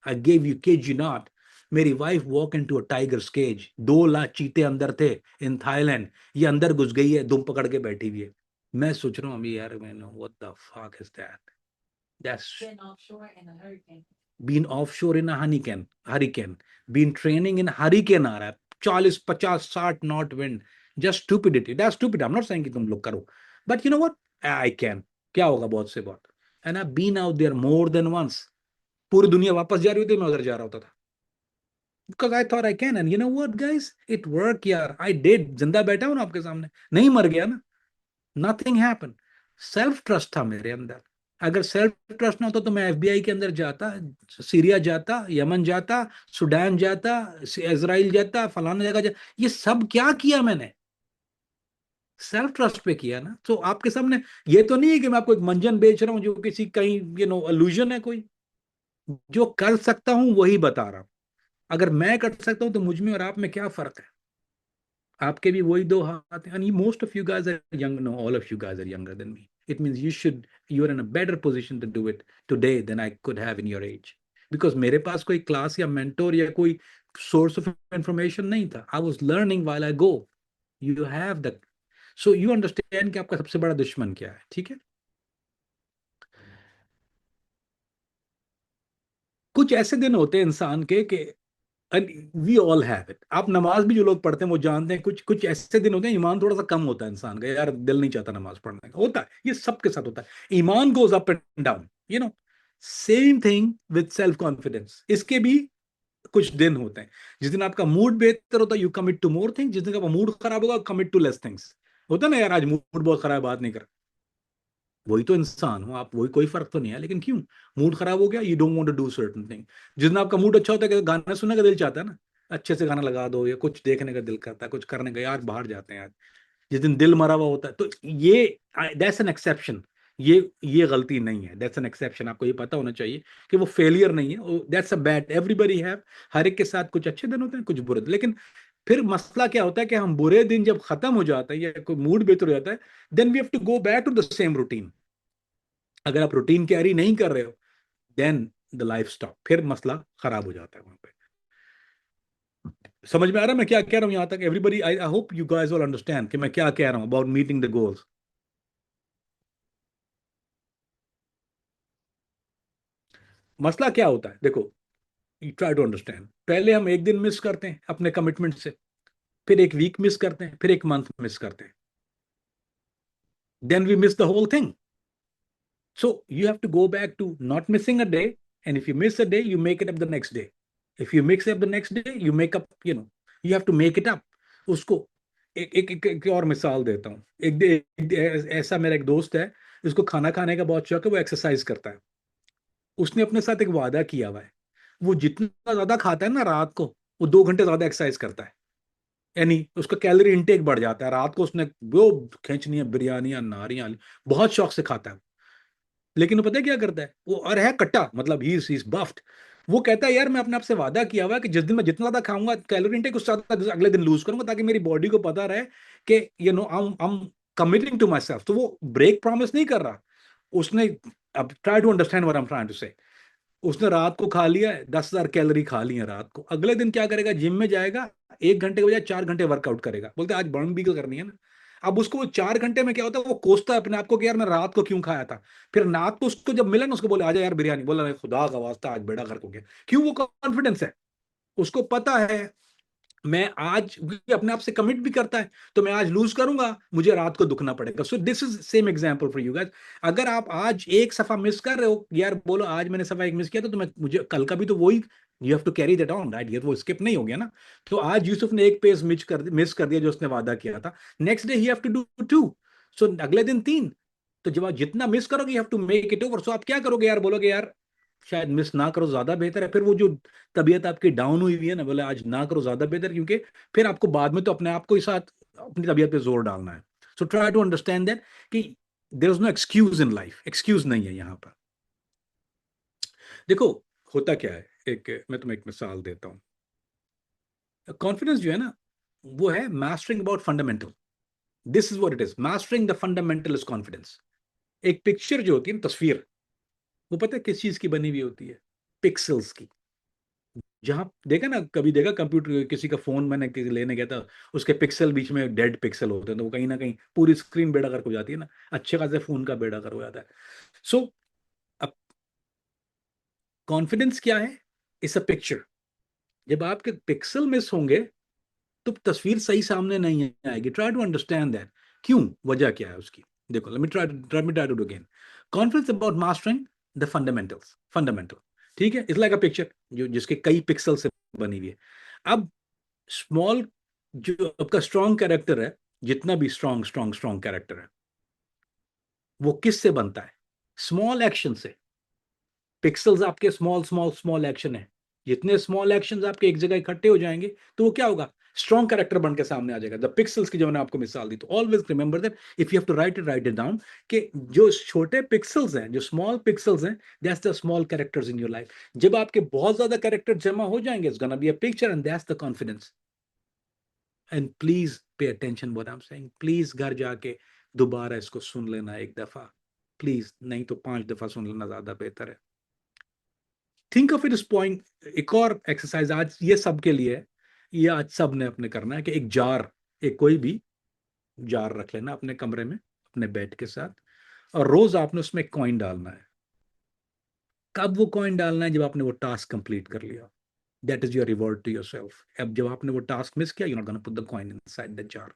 I gave you, kid you not. मेरी wife walk into a tiger's cage, 2 lakh चीते अंदर थे in Thailand. ये अंदर घुस गई है, दुम पकड़ के बैठी हुई है। मैं सोच रहा हूँ अभी यार, मैं what the fuck is that? That's been offshore in hurricane, hurricane, been training in hurricane आ रहा है, 40 50 60 knot wind. Just stupidity, that's stupid. I am not saying कि तुम लोग करो, but you know what, I can. क्या होगा बहुत से बहुत। And I been out there more than once. पूरी दुनिया वापस जा रही होती, मैं उधर जा रहा होता था, because I thought I can, and you know what guys, it worked यार। I did। जिंदा बैठा हूं ना आपके सामने, नहीं मर गया ना। nothing happened। सेल्फ ट्रस्ट था मेरे अंदर। अगर सेल्फ ट्रस्ट ना होता तो मैं एफबीआई के अंदर जाता, सीरिया जाता, यमन जाता, सूडान जाता, इजराइल जाता, फलाना जगह जाता। ये सब क्या किया मैंने? सेल्फ ट्रस्ट पे किया ना। तो आपके सामने ये तो नहीं है कि मैं आपको एक मंजन बेच रहा हूं जो किसी कहीं illusion है कोई। जो कर सकता हूं वही बता रहा हूं। अगर मैं कर सकता हूं तो मुझ में और आप में क्या फर्क है? आपके भी वही 2 हाथ हैं। And most of you guys are young, no, all of you guys are younger than me. It means you're in a better position to do it today than I could have in your age. Because मेरे पास कोई class या mentor या कोई source of information नहीं था। I was learning while I go. You have the, so you understand कि आपका सबसे बड़ा दुश्मन क्या है, ठीक है? कुछ ऐसे दिन होते हैं इंसान के कि वी ऑल हैव इट। आप नमाज भी जो लोग पढ़ते हैं वो जानते हैं, कुछ कुछ ऐसे दिन होते हैं ईमान थोड़ा सा कम होता है इंसान का, यार दिल नहीं चाहता नमाज पढ़ने का, होता है, ये सबके साथ होता है। ईमान goes up and down, same thing with self confidence. इसके भी कुछ दिन होते हैं। जिस दिन आपका मूड बेहतर होता है, you commit to more things. जिस दिन आपका मूड खराब होगा, कमिट टू लेस थिंग्स। होता है ना यार, आज मूड बहुत खराब है, बात नहीं कर। वही तो इंसान हो आप, वही, कोई फर्क तो नहीं है। लेकिन क्यों मूड खराब हो गया? You don't want to do certain thing. जिस दिन आपका मूड अच्छा होता है, गाना सुनने का दिल चाहता है ना, अच्छे से गाना लगा दो, या कुछ देखने का दिल करता है, कुछ करने का, यार बाहर जाते हैं यार। जिस दिन दिल मरा हुआ होता है, तो ये दैट्स एन एक्सेप्शन। ये गलती नहीं है, दैट्स एन एक्सेप्शन। आपको ये पता होना चाहिए कि वो फेलियर नहीं है, that's a bad, everybody have. हर एक के साथ कुछ अच्छे दिन होते हैं, कुछ बुरे। लेकिन फिर मसला क्या होता है कि हम बुरे दिन जब खत्म हो जाता है या कोई मूड बेहतर हो जाता है, then we have to go back to the same routine. अगर आप रूटीन कैरी नहीं कर रहे हो, देन द लाइफ स्टॉप, फिर मसला खराब हो जाता है वहां पे। समझ में आ रहा है मैं क्या कह रहा हूं यहां तक? Everybody, I hope you guys will understand कि मैं क्या कह रहा हूं अबाउट मीटिंग द गोल्स। मसला क्या होता है देखो, ट्राई टू अंडरस्टैंड। पहले हम एक दिन मिस करते हैं अपने कमिटमेंट से, फिर एक वीक मिस करते हैं, फिर एक मंथ मिस करते हैं, then we miss the whole thing. So you have to go back to not missing a day. And if you miss a day, you make it up the next day. If you mix it up the next day, you make up, you have to make it up. उसको एक और मिसाल देता हूँ। ऐसा मेरा एक दोस्त है, उसको खाना खाने का बहुत शौक है, वो एक्सरसाइज करता है। उसने अपने साथ एक वादा किया हुआ है, वो जितना ज्यादा खाता है ना रात को, वो 2 घंटे ज्यादा एक्सरसाइज करता है। यानी उसका कैलोरी इंटेक बढ़ जाता है। रात को उसने वो खींचनी है बिरयानी, नारियां, बहुत शौक से खाता है। लेकिन वो पता है क्या करता है, वो और है कट्टा, मतलब ही इज बफ्ड। वो कहता है यार मैं अपने आप से वादा किया हुआ है कि जिस दिन मैं जितना ज्यादा खाऊंगा कैलोरी इंटेक, उससे ज्यादा अगले दिन लूज करूंगा, ताकि मेरी बॉडी को पता रहे कि I am committing to myself. तो वो ब्रेक प्रॉमिस नहीं कर रहा उसने। अब try to understand what I am trying to say. उसने रात को खा लिया 10,000 कैलोरी खा ली है रात को, अगले दिन क्या करेगा, जिम में जाएगा, 1 घंटे के बजाय 4 घंटे वर्कआउट करेगा, बोलते आज बर्न भी करनी है ना। अब उसको वो 4 घंटे में क्या होता है, वो कोसता है अपने आप को कि यार मैं रात को क्यों खाया था। फिर रात को उसको जब मिला ना, उसको बोले आजा यार बिरयानी, बोला नहीं खुदा का वास्ता आज बेड़ा गर्क हो गया। क्यों? वो कॉन्फिडेंस है, उसको पता है मैं आज अपने आप से कमिट भी करता है, तो मैं आज लूज करूंगा, मुझे रात को दुखना पड़ेगा। So this is same example for you guys. अगर आप आज एक सफा मिस कर रहे हो, यार बोलो आज मैंने सफा एक मिस किया था, तो मैं मुझे कल का भी तो वही, you have to carry that on, right? ये वो स्किप नहीं हो गया ना। तो आज यूसुफ ने एक पेज मिस कर दिया जो उसने वादा किया था, नेक्स्ट डे ही हैव टू डू 2। सो अगले दिन 3। तो जब आप जितना मिस करोगे you have to make it over. So आप क्या करोगे यार, बोलोगे यार शायद मिस ना करो ज्यादा बेहतर है। फिर वो जो तबीयत आपकी डाउन हुई हुई है ना, बोले आज ना करो ज्यादा बेहतर, क्योंकि फिर आपको बाद में तो अपने आप को ही साथ अपनी तबीयत पे जोर डालना है। So try to understand that कि there is no excuse in life, excuse नहीं है यहाँ पर। देखो होता क्या है, मैं तुम्हें एक मिसाल देता हूँ। कॉन्फिडेंस जो है ना, वो है mastering about fundamental. This is what it is, mastering the fundamental is confidence. एक पिक्चर जो होती है ना, तस्वीर, वो पता है किस चीज की बनी हुई होती है? पिक्सल्स की। जहां देखा ना, कभी देखा कंप्यूटर, किसी का फोन मैंने लेने गया था, उसके पिक्सल बीच में डेड पिक्सल होते हैं, तो वो कहीं ना कहीं पूरी स्क्रीन बेड़ा गर्क हो जाती है ना। अच्छे खासे फोन का बेड़ा गर्क हो जाता है। सो अब कॉन्फिडेंस क्या है? It's a picture. जब आपके पिक्सल मिस होंगे तो तस्वीर सही सामने नहीं आएगी। Try to understand that. क्यों? वजह क्या है उसकी? देखो, let me try to do again. Confidence about mastering the fundamentals, fundamental. ठीक है, इट्स लाइक अ पिक्चर जो जिसके कई पिक्सल से बनी हुई है। अब स्मॉल, जो आपका स्ट्रॉन्ग कैरेक्टर है, जितना भी स्ट्रॉन्ग स्ट्रॉन्ग स्ट्रॉन्ग कैरेक्टर है, वो किस से बनता है? स्मॉल एक्शन से। पिक्सल्स आपके स्मॉल स्मॉल स्मॉल एक्शन है। जितने स्मॉल एक्शंस आपके एक जगह इकट्ठे हो जाएंगे, तो वो क्या होगा? स्ट्रॉन्ग कैरेक्टर बन के सामने आ जाएगा। द पिक्सल्स की जो मैंने आपको मिसाल दी, तो always remember that, if you have to write it down, कि जो छोटे पिक्सल्स हैं, जो स्मॉल पिक्सल्स हैं, that's the small characters in your life. जब आपके बहुत ज्यादा कैरेक्टर जमा हो जाएंगे, it's gonna be a picture, and that's the confidence. And please pay attention what I am saying. Please घर जाके दोबारा इसको सुन लेना एक दफा, प्लीज, नहीं तो 5 दफा सुन लेना ज्यादा बेहतर है। थिंक ऑफ इट इस पॉइंट। एक और एक्सरसाइज आज ये सब के लिए है, ये आज सब ने अपने करना है, कि एक जार, एक कोई भी जार रख लेना अपने कमरे में, अपने बेड के साथ, और रोज आपने उसमें कॉइन डालना है। कब वो कॉइन डालना है? जब आपने वो टास्क कंप्लीट कर लिया। That is your reward to yourself. अब जब आपने वो टास्क मिस किया, you not gonna put the coin inside the jar.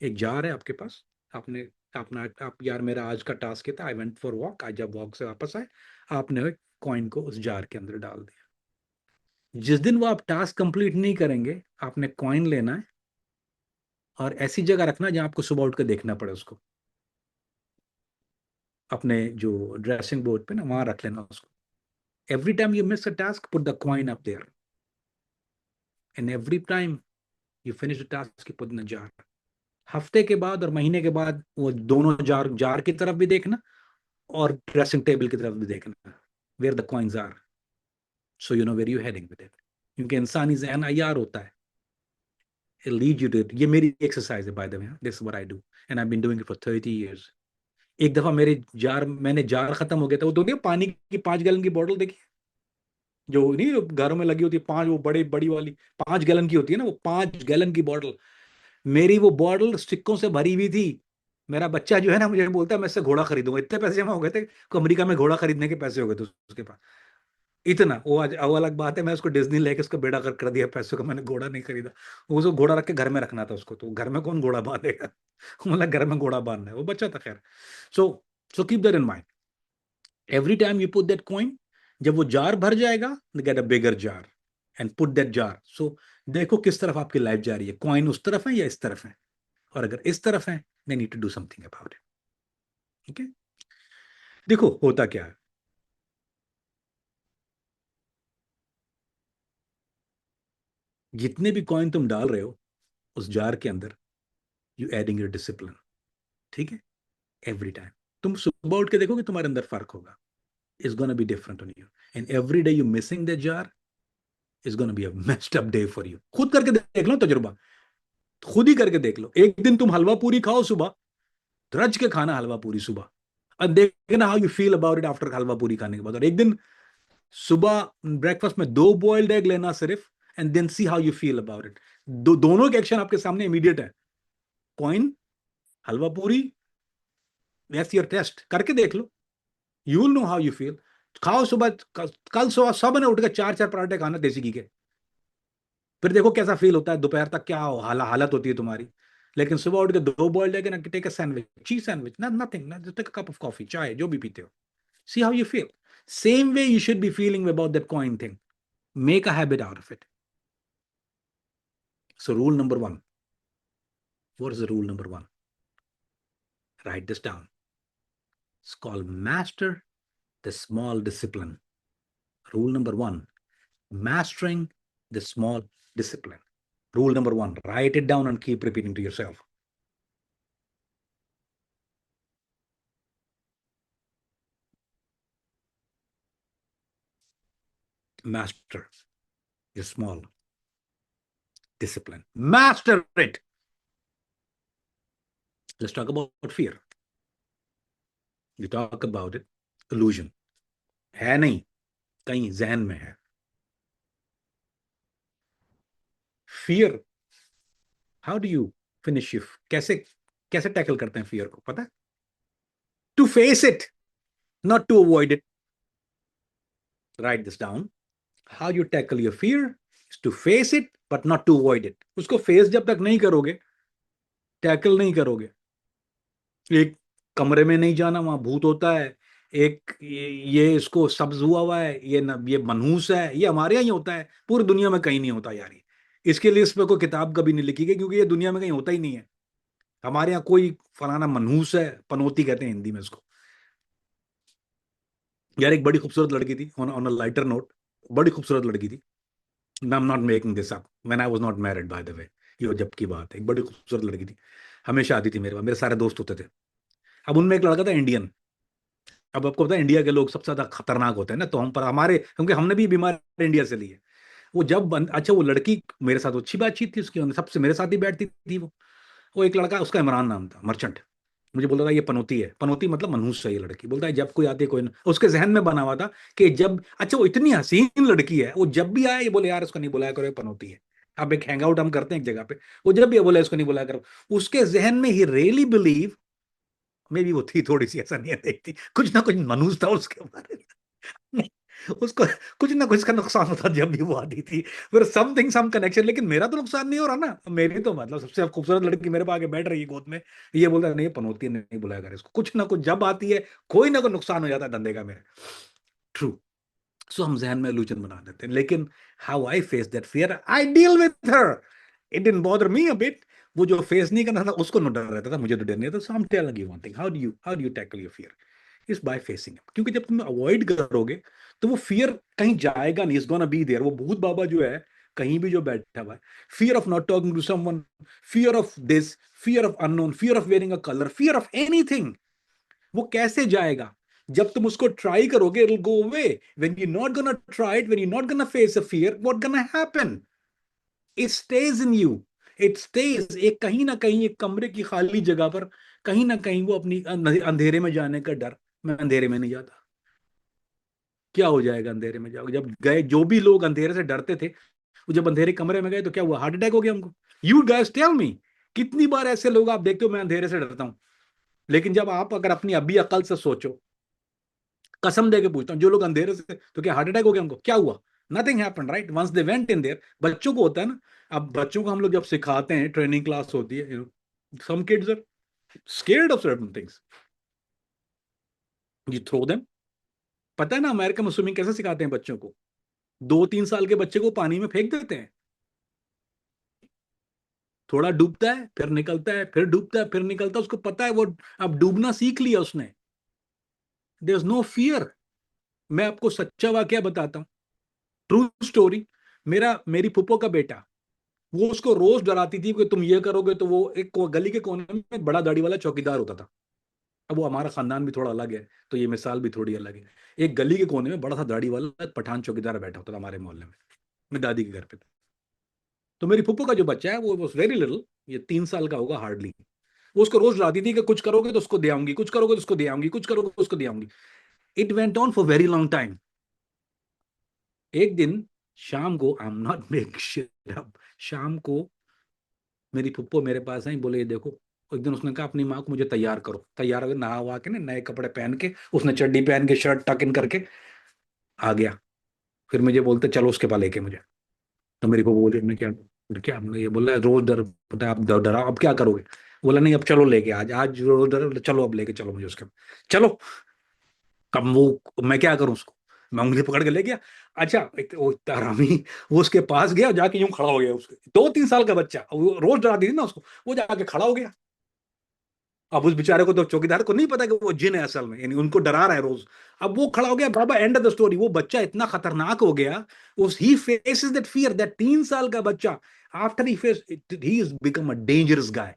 एक जार है आपके पास, आपने अपना, आप यार मेरा आज का टास्क ये था, आई वेंट फॉर वॉक, आज जब वॉक से वापस आए, आपने कॉइन को उस जार के अंदर डाल दिया। जिस दिन वो आप टास्क कंप्लीट नहीं करेंगे, आपने कॉइन लेना है और ऐसी जगह रखना जहां आपको सुबह उठ कर देखना पड़े उसको। अपने जो ड्रेसिंग बोर्ड पे ना, वहां रख लेना उसको। Every time you miss a task, put the coin up there, and every time you finish the task, you put in the jar. हफ्ते के बाद और महीने के बाद वो दोनों जार, जार की तरफ भी देखना और ड्रेसिंग टेबल की तरफ भी देखना, where the coins are, so you know where you heading with it. क्योंकि इंसानी जहन अय्यार होता है, लीड यू टू इट। ये मेरी एक्सरसाइज है by the way, this what I do, and I been doing it for 30 years। एक दफा मैंने जार खत्म हो गया था, वो तो नहीं, पानी की 5 गैलन की बोतल देखी, जो नहीं घरों में लगी होती है, पांच, वो बड़ी बड़ी वाली 5 गैलन की होती है ना, वो 5 गैलन की बोतल। मेरी वो बोतल स्टिकों से भरी हुई थी। मेरा बच्चा जो है ना, मुझे बोलता है मैं इससे घोड़ा खरीदूंगा। इतने पैसे जमा हो गए थे, को अमेरिका में घोड़ा खरीदने के पैसे हो गए थे उसके पास। इतना वो अलग बात है, मैं उसको डिज्नी लेके उसका बेड़ा कर दिया पैसों का, मैंने घोड़ा नहीं खरीदा। वो उसको घोड़ा रख के घर में रखना था उसको, तो घर में कौन घोड़ा बांधेगा? मतलब घर में घोड़ा बांधना है, वो बच्चा था खैर। So so keep that in mind, every time you put that coin, जब वो जार भर जाएगा, get a bigger jar and put that jar. So देखो किस तरफ आपकी लाइफ जा रही है, कॉइन उस तरफ है या इस तरफ है, और अगर इस तरफ है they need to do something about it. ठीक है, देखो होता क्या है, जितने भी कॉइन तुम डाल रहे हो उस जार के अंदर, यू एडिंग योर डिसिप्लिन। ठीक है, एवरी टाइम तुम सुबह उठ के देखोगे तुम्हारे अंदर फर्क होगा, is gonna be different on you, and every day you missing that jar is gonna be a messed up day for you. खुद करके देख लो, तजुर्बा खुद ही करके देख लो। एक दिन तुम हलवा पूरी खाओ सुबह, रज के खाना हलवा पूरी सुबह, और देखना how you feel about it after हलवा पूरी खाने के बाद। और एक दिन सुबह ब्रेकफास्ट में 2 बॉइल्ड एग लेना सिर्फ, and then see how you feel about it. दोनों के एक्शन आपके सामने इमीडिएट है, कॉइन, हलवा पूरी, दैट्स योर टेस्ट, करके देख लो, you will know how you feel. खाओ सुबह, कल सुबह सब ने उठ के 4-4 पराठे खाना देसी घी के, फिर देखो कैसा फील होता है, दोपहर तक क्या हालत होती है तुम्हारी। लेकिन सुबह उठ के 2 boiled egg and take a sandwich, cheese sandwich, nothing, just take a cup of coffee, चाय जो भी पीते हो, see how you feel. Same way you should be feeling about that coin thing, make a habit out of it. So rule number one, what is the rule number one? Write this down. It's called master the small discipline. Rule number one, mastering the small discipline. Rule number one, write it down and keep repeating to yourself. Master the small discipline. Master it. Let's talk about fear. You talk about it. Illusion. है नहीं, कहीं जहन में है। Fear. How do you finish your, कैसे कैसे tackle करते हैं फियर को, पता है? To face it, not to avoid it. Write this down. How you tackle your fear is to face it but not to avoid it. उसको face जब तक नहीं करोगे, टैकल नहीं करोगे, एक कमरे में नहीं जाना, वहां भूत होता है, एक ये इसको सब्ज हुआ है, ये मनहूस है, ये हमारे यहाँ ही होता है, पूरी दुनिया में कहीं नहीं होता यार। ये इसके लिए इस पे कोई किताब कभी नहीं लिखी गई, क्योंकि ये दुनिया में कहीं होता ही नहीं है। हमारे यहाँ कोई फलाना मनहूस है, पनौती कहते हैं हिंदी में इसको। यार एक बड़ी खूबसूरत लड़की थी, ऑन अ लाइटर नोट, बड़ी खूबसूरत लड़की थी। I'm not making this up. When I was not married, by the way, ये जब की बात है, एक बड़ी खूबसूरत लड़की थी, हमेशा आती थी मेरे पास, मेरे सारे दोस्त होते थे। अब उनमें एक लड़का था इंडियन। अब आपको पता है इंडिया के लोग सबसे ज्यादा खतरनाक होते हैं ना, तो हम पर हमारे, क्योंकि हमने भी बीमार इंडिया से ली है। वो जब अच्छा, वो लड़की मेरे साथ अच्छी बातचीत थी उसकी, सबसे मेरे साथ ही बैठती थी वो एक लड़का, उसका इमरान नाम था, मर्चेंट। मुझे बोलता था ये पनौती है, पनौती मतलब मनहूस है ये लड़की। बोलता है जब कोई आती है, कोई ना, उसके जहन में बना हुआ था कि जब, अच्छा वो इतनी हसीन लड़की है, वो जब भी आए ये बोले यार इसको नहीं बुलाया करो, ये पनौती है। अब एक हैंग आउट हम करते हैं एक जगह पे, वो जब भी बोले इसको नहीं बुलाया करो, उसके जहन में he really believe, may be वो थी थोड़ी सी, ऐसा नहीं है, देखती कुछ ना कुछ मनहूस था उसके बारे में। उसको कुछ ना कुछ का नुकसान होता जब भी वो आती थी, फिर समथिंग सम कनेक्शन। लेकिन मेरा तो नुकसान नहीं हो रहा ना, मेरी तो मतलब सबसे खूबसूरत लड़की मेरे पास आके बैठ रही है गोद में, ये बोलता है नहीं पनौती है, नहीं बुलाया कर इसको, कुछ ना कुछ जब आती है कोई ना कोई नुकसान हो जाता है धंधे का मेरे। ट्रू। सो हम जहन में इल्यूजन बना देते हैं, लेकिन how I face that fear, I deal with her, it didn't bother me a bit. वो जो फेस नहीं करना था उसको न डर रहता था, मुझे तो डर नहीं था। So I am telling you one thing, how do you tackle your fear, is by facing it. क्योंकि जब तुम अवॉइड करोगे तो वो फियर कहीं जाएगा नहीं, इज गोना बी देयर। वो भूत बाबा जो है कहीं भी जो बैठा हुआ है, fear of not talking to someone, fear of this, fear of unknown, fear of wearing a colour, fear of anything, वो कैसे जाएगा? जब तुम उसको ट्राई करोगे, it'll go away. When you're not gonna try it, when you're not gonna face a fear, what gonna happen? It stays in you. It stays एक कहीं ना कहीं एक कमरे की खाली जगह पर, कहीं ना कहीं वो अपनी अंधेरे में जाने का डर। मैं अंधेरे में नहीं जाता। क्या हो जाएगा अंधेरे में जाओगे? जब गए, जो भी लोग अंधेरे से डरते थे, वो जब अंधेरे कमरे में गए तो क्या हुआ? हार्ट अटैक हो गया हमको। यू गाइस टेल मी, कितनी बार ऐसे लोग आप देखते हो, मैं अंधेरे से डरता हूं, लेकिन जब आप अगर अपनी अभी अकल से सोचो, कसम दे के पूछता हूँ, जो लोग अंधेरे से, तो क्या हार्ट अटैक हो गया उनको, क्या हुआ? Nothing happened, right? Once they went in there. बच्चों को होता है ना। अब बच्चों को हम लोग जब सिखाते हैं, ट्रेनिंग क्लास होती है, some kids are scared of certain things, you throw them. पता है ना अमेरिका में स्विमिंग कैसे सिखाते हैं बच्चों को? 2-3 साल के बच्चे को पानी में फेंक देते हैं, थोड़ा डूबता है फिर निकलता है, फिर डूबता है फिर निकलता है, उसको पता है वो अब डूबना सीख लिया उसने। There is no fear. मैं आपको सच्चा वाकया बताता हूँ, ट्रू स्टोरी। मेरी फूफो का बेटा, वो उसको रोज डराती थी कि तुम ये करोगे तो वो एक गली के कोने में एक बड़ा दाढ़ी वाला चौकीदार होता था। अब वो हमारा खानदान भी थोड़ा अलग है, तो ये मिसाल भी थोड़ी अलग है। एक गली के कोने में बड़ा सा दाढ़ी वाला पठान चौकीदार बैठा होता था हमारे मोहल्ले में। मैं दादी के घर पे था। तो मेरी फूफो का जो बच्चा है वो वॉज वेरी लिटिल, ये 3 साल का होगा हार्डली। वो उसको रोज डराती थी कि कुछ करोगे तो उसको दे आऊंगी, कुछ करोगे तो उसको दे आऊंगी, कुछ करोगे तो उसको दे आऊंगी। It went on for very long time. एक दिन शाम को, आई am not make shit up, शाम को मेरी फुप्पो मेरे पास आई, बोले ये देखो। एक दिन उसने कहा अपनी माँ को मुझे तैयार करो, तैयार होकर नहा वहा के ना, नए कपड़े पहन के, उसने चड्डी पहन के शर्ट टक इन करके आ गया। फिर मुझे बोलते चलो उसके पास लेके मुझे। तो मेरी फुप्पो बोली मैं क्या, क्या हमने ये बोला रोज डर, पता है आप डराओ, अब क्या करोगे? बोला नहीं अब चलो लेके, आज आज रोज डर, चलो अब लेके चलो मुझे उसके पास। चलो। कब वो मैं क्या करूं उसको? मैं उंगली पकड़ के ले गया। अच्छा वो हरामी, वो उसके पास गया, जाके यूं खड़ा हो गया। उसके 2-3 साल का बच्चा, वो रोज डराती थी ना उसको, वो जाके खड़ा हो गया। अब उस बेचारे को तो, चौकीदार को नहीं पता कि वो जिन है असल में, यानी उनको डरा रहा है रोज। अब वो खड़ा हो गया, बाबा एंड ऑफ द स्टोरी। वो बच्चा इतना खतरनाक हो गया, उस he faces that fear, that 3 साल का बच्चा, after he face, he is become a dangerous guy.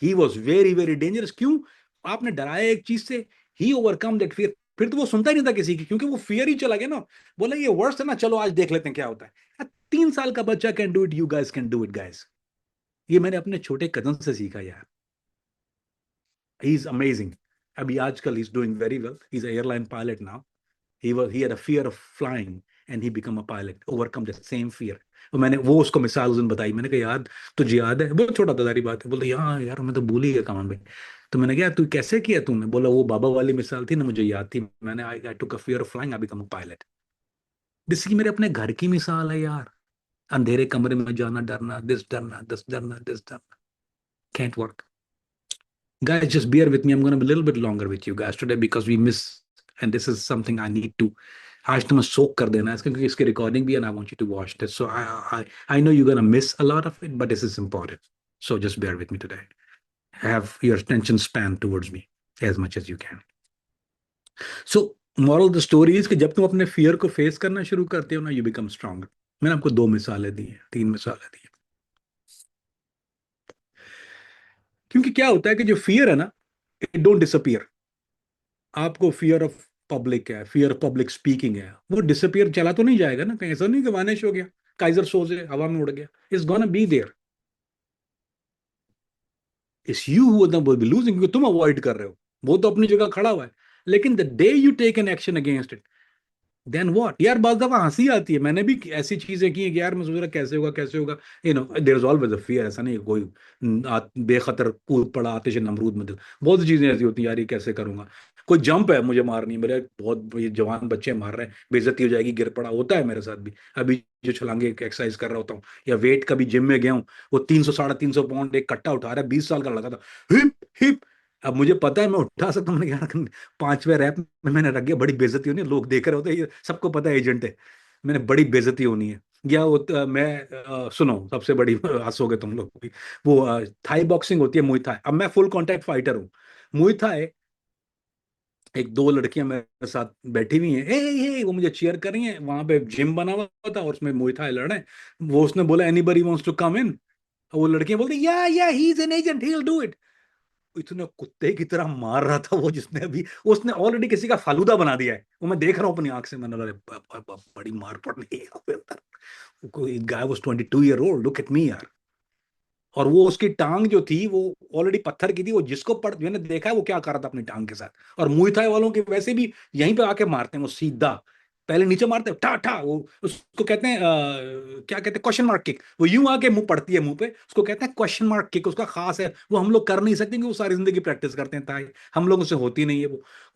He was very very dangerous. क्यों? आपने डराया एक चीज से, ही ओवरकम दैट फियर। फिर तो वो सुनता ही नहीं था किसी की, क्योंकि वो फियर ही चला गया ना। बोला ये वर्स्ट है ना, चलो आज देख लेते हैं क्या होता है। 3 साल का बच्चा can do it, you guys can do it guys. ये मैंने अपने छोटे कजन से सीखा यार। He is amazing. अभी आजकल he is doing very well, he is a airline pilot now. he had a fear of flying and he become a pilot, overcome the same fear। और मैंने वो उसको मिसाल उस दिन बताई, मैंने कहा याद, तुझे याद है? बहुत छोटा था, सारी बात है। बोलते हाँ यार मैं तो भूल ही गया कमान भाई। तो मैंने कहा तू कैसे किया तूने? बोला वो बाबा वाली मिसाल थी ना, मुझे याद थी, मैंने I took a fear of flying, I become a pilot. जिसकी मेरे अपने घर की मिसाल है यार। अंधेरे कमरे में जाना, डरना, दिस डरना, दिस डरना, दिस डरना, can't work। Guys, just bear with me. I'm going to be a little bit longer with you guys today because we miss, and this is something I need to. आज तो मैं सोक कर देना है इसका, क्योंकि इसकी रिकॉर्डिंग भी है, and I want you to watch this. So I know you're gonna miss a lot of it, but this is important. So just bear with me today. Have your attention span towards me as much as you can. So moral of the story is कि जब तुम अपने fear को face करना शुरू करते हो ना, you become stronger। मैंने आपको 2 मिसालें दी हैं, 3 मिसालें दी हैं। क्योंकि क्या होता है कि जो फियर है ना, इट डोंट डिसअपियर। आपको फियर ऑफ पब्लिक है, फियर ऑफ पब्लिक स्पीकिंग है, वो डिसअपियर चला तो नहीं जाएगा ना कहीं, ऐसा नहीं कि वानिश हो गया, काइजर सोजे हवा में उड़ गया। It's gonna be there. It's you who will be losing, क्योंकि तुम अवॉइड कर रहे हो। वो तो अपनी जगह खड़ा हुआ है। लेकिन the day you take an action against it, then what यार? बात दफा हंसी आती है, मैंने भी ऐसी चीजें की है कि यार मैं सोच रहा कैसे होगा कैसे होगा। There is always a fear. ऐसा नहीं है कोई बेखतर कूद पड़ा आतिश नमरूद में दिल। बहुत सी चीजें ऐसी होती हैं यार, ये कैसे करूंगा। कोई जंप है मुझे मारनी है, मेरे बहुत ये जवान बच्चे मार रहे हैं, बेइज्जती हो जाएगी, गिर पड़ा, होता है मेरे साथ भी। अभी जो छलांगे एक्सरसाइज कर रहा होता हूँ, या वेट कभी जिम में गया हूँ, वो 300 साढ़े 300 पाउंड एक कट्टा उठा रहा है, 20 साल का लड़का था। Hip hip. अब मुझे पता है मैं उठा सकता हूँ, मैंने क्या 5वें रैप में मैंने रख गया, बड़ी बेइज्जती होनी है, लोग देख रहे होते हैं, ये सबको पता है एजेंट है। मैंने बड़ी बेइज्जती होनी है। या वो सुनो सबसे बड़ी हंसोगे तुम लोग भी। वो थाई बॉक्सिंग होती है, मुई थाई। अब मैं फुल कांटेक्ट फाइटर हूँ। मुई थाई, एक दो लड़कियां मेरे साथ बैठी हुई हैं, हे वो मुझे चीयर कर रही हैं, वहां पे जिम बना हुआ था और उसमें मुई थाई लड़ रहे हैं। वो उसने बोला एनीबडी वांट्स टू कम इन। वो लड़कियां बोलती या he is an agent, he will do it. इतने कुत्ते की तरह मार रहा था वो, जिसने अभी उसने ऑलरेडी किसी का फालूदा बना दिया है, वो मैं देख रहा हूँ अपनी आंख से। मैंने बोला, अरे बड़ी मार पड़नी है यहाँ पे अंदर। कोई guy was 22 year old, look at me यार। और वो उसकी टांग जो थी वो ऑलरेडी पत्थर की थी। वो जिसको पड़, मैंने देखा है वो क्या कर रहा था अपनी टांग के साथ। और मुई थाई वालों के वैसे भी यहीं पे आके मारते हैं वो सीधा। पहले नीचे मारते हैं ठा ठा, वो उसको कहते हैं क्या कहते हैं, क्वेश्चन मार्क किक। वो यूं आके मुंह पड़ती है मुंह पे, उसको कहते हैं क्वेश्चन मार्क किक। उसका खास है, वो हम लोग कर नहीं सकते क्योंकि वो सारी जिंदगी प्रैक्टिस करते हैं ताई, हम लोगों से होती नहीं है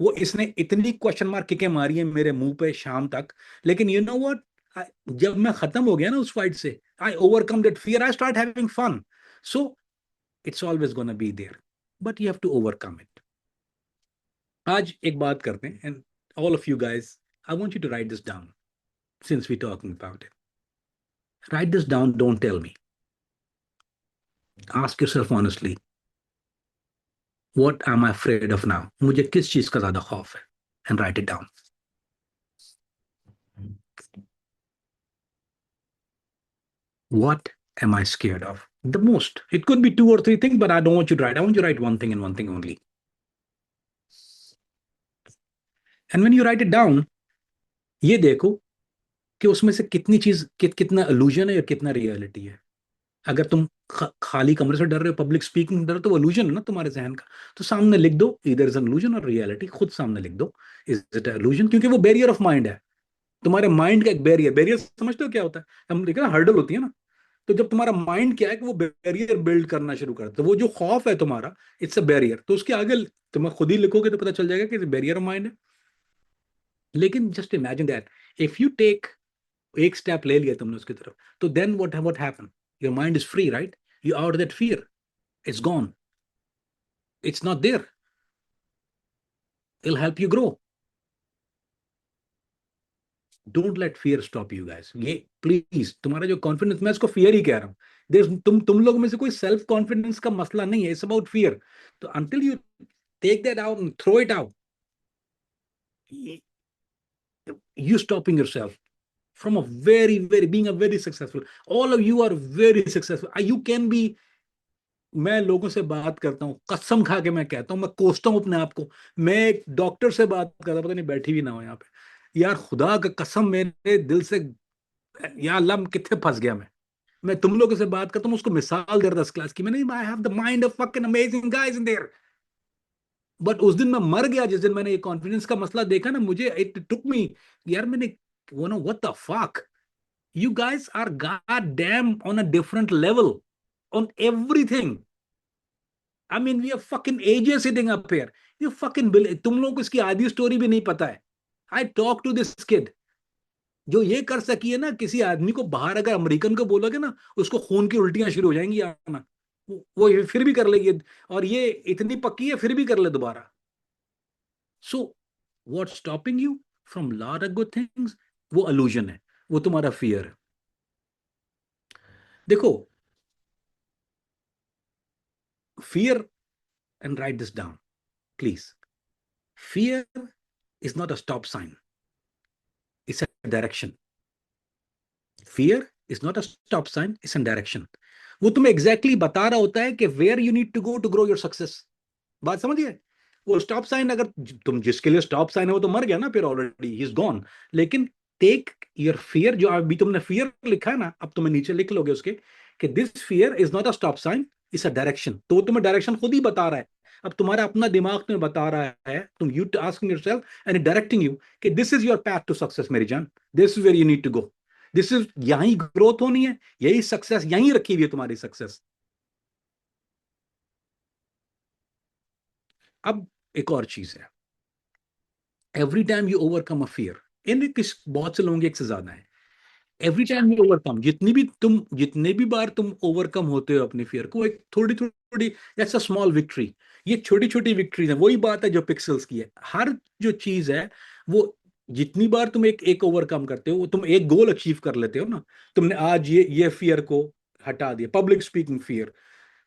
वो इसने इतनी क्वेश्चन मार्क किकें मारी है मेरे मुंह पे शाम तक। लेकिन यू नो व्हाट, जब मैं खत्म हो गया ना उस फाइट से, I overcome that fear, I start having fun. So it's always gonna be there, but you have to overcome it. आज एक बात करते हैं, and all of you guys, I want you to write this down since we're talking about it. Write this down, don't tell me. Ask yourself honestly, what am I afraid of now? मुझे किस चीज का ज्यादा खौफ है? And write it down. What am I scared of? The most. It could be two or three things, but I don't want you to write. I want you to write one thing and one thing only. And when you write it down, ये देखो कि उसमें से कितनी चीज कितना illusion है और कितना रियलिटी है। अगर तुम खाली कमरे से डर रहे हो, पब्लिक स्पीकिंग डर रहे हो, तो वो illusion है ना तुम्हारे जहन का। तो सामने लिख दो, इधर इज illusion और रियलिटी, खुद सामने लिख दो, इज इट illusion, क्योंकि वो बैरियर ऑफ माइंड है। तुम्हारे माइंड का एक बैरियर, बैरियर समझते हो क्या होता है? हम देखते हैं ना, हर्डल होती है ना। तो जब तुम्हारा माइंड क्या है कि वो बैरियर बिल्ड करना शुरू करता है, तो वो जो खौफ है तुम्हारा, इट्स अ बैरियर। तो उसके आगे तुम्हें खुद ही लिखोगे तो पता चल जाएगा कि बैरियर ऑफ माइंड है। लेकिन just imagine that if you take एक स्टेप ले लिया तुमने उसकी तरफ, तो then what happen, your mind is free, right? You out that fear, it's gone, it's not there, it help you grow. Don't let fear stop you guys. ये please, तुम्हारा जो कॉन्फिडेंस, मैं इसको फियर ही कह रहा हूँ। तुम लोगों में से कोई सेल्फ कॉन्फिडेंस का मसला नहीं है, इट्स अबाउट फियर। तो until you take that out and throw it out, you stopping yourself from a very being a very successful, all of you are very successful, you can be। मैं लोगों से बात करता हूँ, कसम खा के मैं कहता हूँ, मैं कोसता हूँ अपने आप को। मैं एक डॉक्टर से बात करता, पता नहीं बैठी भी ना हो यहाँ पे, यार खुदा का कसम, मेरे दिल से, या अल्लाह कितने फंस गया मैं तुम लोगों से बात करता हूँ, उसको मिसाल दे रहा था 10 क्लास की, मैंने, I have the mind of fucking amazing guys in their. But उस दिन मैं मर गया जिस दिन मैंने ये कॉन्फिडेंस का मसला देखा ना, मुझे इट टुक मी, यार मैंने, वो know what the fuck, you guys are god damn on a different level on everything. I mean we are fucking ages sitting up here, you fucking, तुम लोगों को इसकी आधी स्टोरी भी नहीं पता है। I talk to this kid, जो ये कर सकी है ना, किसी आदमी को बाहर अगर अमेरिकन को बोलोगे ना, उसको खून की उल्टियां शुरू हो जाएंगी आना, वो ये फिर भी कर लेगी, और ये इतनी पक्की है फिर भी कर ले दोबारा। So what stopping you from lot of good things, वो अल्यूजन है, वो तुम्हारा फियर है। देखो, fear, and write this down please, fear is not a stop sign, it's a direction. Fear is not a stop sign, it's an direction. वो तुम्हें exactly बता रहा होता है कि where you need to go to grow your success. बात समझिए? वो स्टॉप साइन, अगर तुम जिसके लिए स्टॉप साइन है वो तो मर गया ना फिर, ऑलरेडी ही इज गॉन। लेकिन टेक योर फियर, जो अभी तुमने फियर लिखा है ना, अब तुम्हें नीचे लिख लोगे उसके कि this fear is not a stop sign, it's a direction. तो वो तुम्हें डायरेक्शन खुद ही बता रहा है। अब तुम्हारा अपना दिमाग तुम्हें बता रहा है, तुम you asking yourself and directing you कि this is your path to success मेरी जान, this is where you need to go, this is, यहीं ग्रोथ होनी है, यही सक्सेस, यहीं रखी हुई है तुम्हारी सक्सेस। अब एक और चीज है, every time you overcome a fear, इन किस, बहुत से लोगों की एक से ज्यादा है, एवरी टाइम यू ओवरकम, जितने भी बार तुम ओवरकम होते हो अपनी फियर को, एक थोड़ी थोड़ी, दैट्स अ स्मॉल विक्ट्री। ये छोटी छोटी विक्ट्रीज है, वही बात है जो पिक्सल्स की है। हर जो चीज है वो, जितनी बार तुम एक एक ओवरकम करते हो, वो तुम एक गोल अचीव कर लेते हो ना। तुमने आज ये फियर को हटा दिया, पब्लिक स्पीकिंग फियर,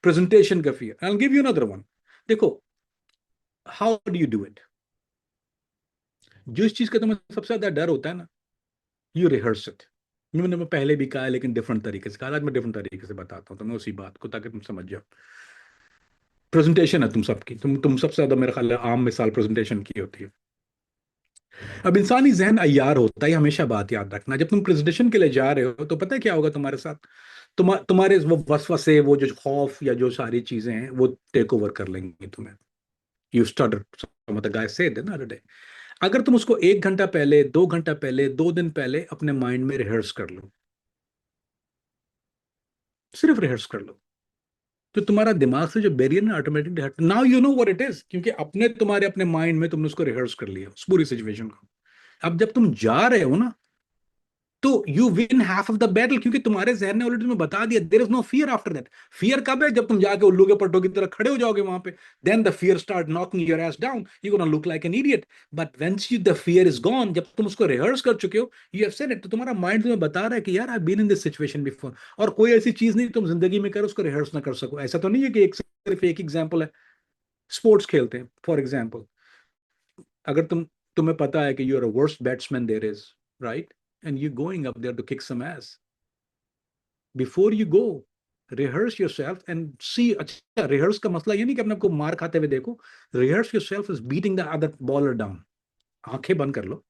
प्रेजेंटेशन का fear, I will give you another one. देखो, how do you do it? जिस चीज का तुम्हें सबसे ज्यादा डर होता है ना, यू रिहर्स इट। मैंने पहले भी कहा है, लेकिन डिफरेंट तरीके से कहा, आज मैं डिफरेंट तरीके से बताता हूँ तुम्हें उसी बात को, ताकि तुम समझ जाओ। प्रेजेंटेशन है तुम सबकी, तुम सबसे ज्यादा मेरे ख्याल है आम मिसाल प्रेजेंटेशन की होती है। अब इंसानी जहन अय्यार होता है, हमेशा बात याद रखना, जब तुम प्रेजेंटेशन के लिए जा रहे हो तो पता है क्या होगा तुम्हारे साथ? तुम्हारे वो वसवसे, वो जो खौफ या जो सारी चीजें हैं, वो टेक ओवर कर लेंगी तुम्हें। यू स्टटर, मतलब गाय से ना, अगर तुम उसको 1 घंटा पहले, 2 घंटा पहले, 2 दिन पहले अपने माइंड में रिहर्स कर लो, सिर्फ रिहर्स कर लो, तो तुम्हारा दिमाग से जो बैरियर ना ऑटोमेटिकली हट, now you know what it is, क्योंकि अपने तुम्हारे अपने माइंड में तुमने उसको रिहर्स कर लिया उस पूरी सिचुएशन को। अब जब तुम जा रहे हो ना, तो you win half of the battle, क्योंकि तुम्हारे जहन ने ऑलरेडी तुम्हें बता दिया there is no fear after that. Fear कब है? जब तुम जाके उल्लू के पट्टों की तरह खड़े हो जाओगे वहां पे, then the fear start knocking your ass down, you gonna look like an idiot. But when's you the fear is gone, जब तुम उसको रिहर्स कर चुके हो, यू हैव सेड इट, तो तुम्हारा माइंड तुम्हें बता रहा है कि यार I been in this situation before. और कोई ऐसी चीज नहीं तुम जिंदगी में करो उसको रिहर्स ना कर सको। ऐसा तो नहीं है कि एक सिर्फ एक एग्जाम्पल है, स्पोर्ट्स खेलते हैं फॉर एग्जाम्पल, अगर तुम्हें पता है कि you are a worst batsman there is, right, and you going up there to kick some ass, before you go rehearse your self and see. अच्छा, रिहर्स का मसला ये नहीं कि अपने आपको मार खाते हुए देखो, rehearse your self is beating the other bowler down. आंखें बंद कर लो,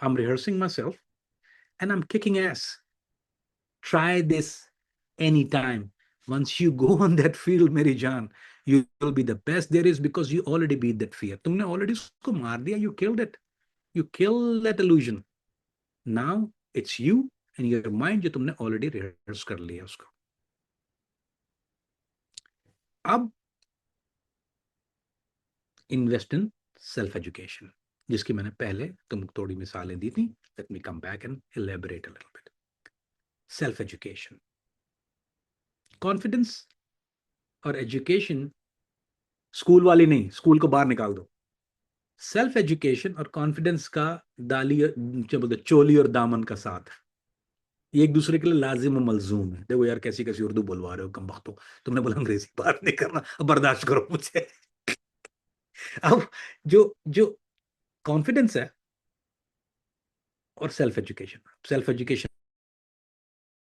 I am rehearsing my self and I am kicking ass, try this any time, once you go on that field मेरी जान, you will be the best there is because you already beat that fear, तुमने already उसको मार दिया, you killed it, you killed that illusion, now it's you and your mind जो तुमने already rehearse कर लिया उसको। अब इन्वेस्ट इन सेल्फ एजुकेशन, जिसकी मैंने पहले तुमको थोड़ी मिसालें दी थी, let me come back and elaborate a little bit. Self education, confidence और एजुकेशन स्कूल वाली नहीं, स्कूल को बाहर निकाल दो। सेल्फ एजुकेशन और कॉन्फिडेंस का दाली, क्या बोलते, चोली और दामन का साथ, ये एक दूसरे के लिए लाजिम और मलजूम है। देखो यार, कैसी कैसी उर्दू बोलवा रहे हो कम वक्त, तुमने बोला अंग्रेजी बात नहीं करना, अब बर्दाश्त करो मुझे। अब जो जो कॉन्फिडेंस है और self education, self education,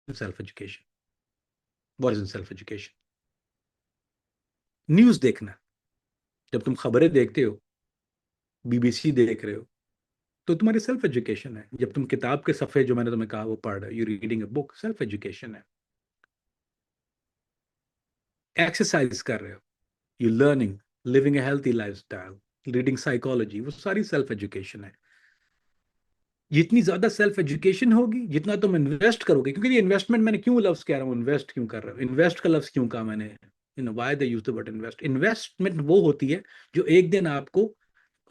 self education, what is self education? News देखना, जब तुम खबरें देखते हो, बीबीसी देख रहे हो, तो तुम्हारी सेल्फ एजुकेशन है। जब तुम किताब के सफे जो मैंने तुम्हें कहा वो पढ़ रहे हो, you reading a book, self education है। एक्सरसाइज कर रहे हो, you learning, living a healthy lifestyle, reading psychology, वो सारी सेल्फ एजुकेशन है। जितनी ज्यादा सेल्फ एजुकेशन होगी, जितना तुम इन्वेस्ट करोगे, क्योंकि ये इन्वेस्टमेंट, मैंने क्यों लफ्ज कह रहा हूँ इन्वेस्ट क्यों कर रहा हूँ, इन्वेस्ट का लफ्ज क्यों कहा मैंने, why they use the word invest. Investment वो होती है जो एक दिन आपको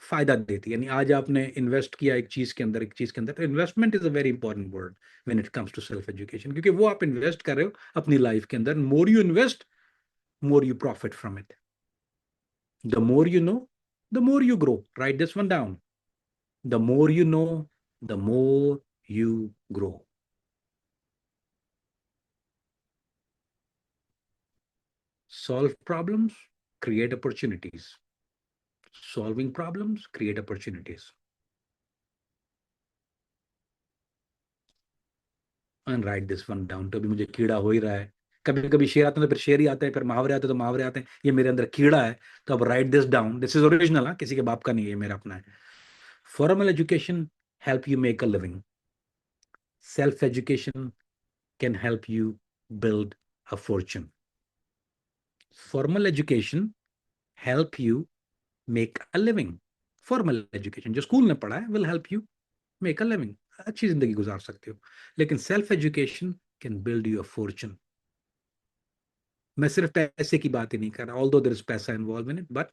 फायदा देती है, यानी आज आपने इन्वेस्ट किया एक चीज के अंदर, एक चीज के अंदर, तो investment is a very important word when it comes to self education, क्योंकि वो आप इन्वेस्ट कर रहे हो अपनी लाइफ के अंदर। More you invest, more you profit from it, the more you know, the more you grow, right this one down, the more you know, the more you grow. Solve problems, create opportunities. Solving problems, create opportunities. And write this one down. तो अभी मुझे कीड़ा हो ही रहा है, कभी कभी शेर आते हैं तो फिर शेर ही आते हैं, फिर मुहावरे आते हैं तो मुहावरे आते हैं, ये मेरे अंदर कीड़ा है। तो अब right this down, this is original, हाँ, किसी के बाप का नहीं है, ये मेरा अपना है। Formal education help you make a living. Self education can help you build a fortune. Formal education help you make a living. Formal education जो स्कूल में पढ़ा है will help you make a living, अच्छी जिंदगी गुजार सकते हो। लेकिन self education can build you a Fortune. मैं सिर्फ पैसे की बात ही नहीं कर रहा, ऑल्दो देयर इज पैसा involve in it, but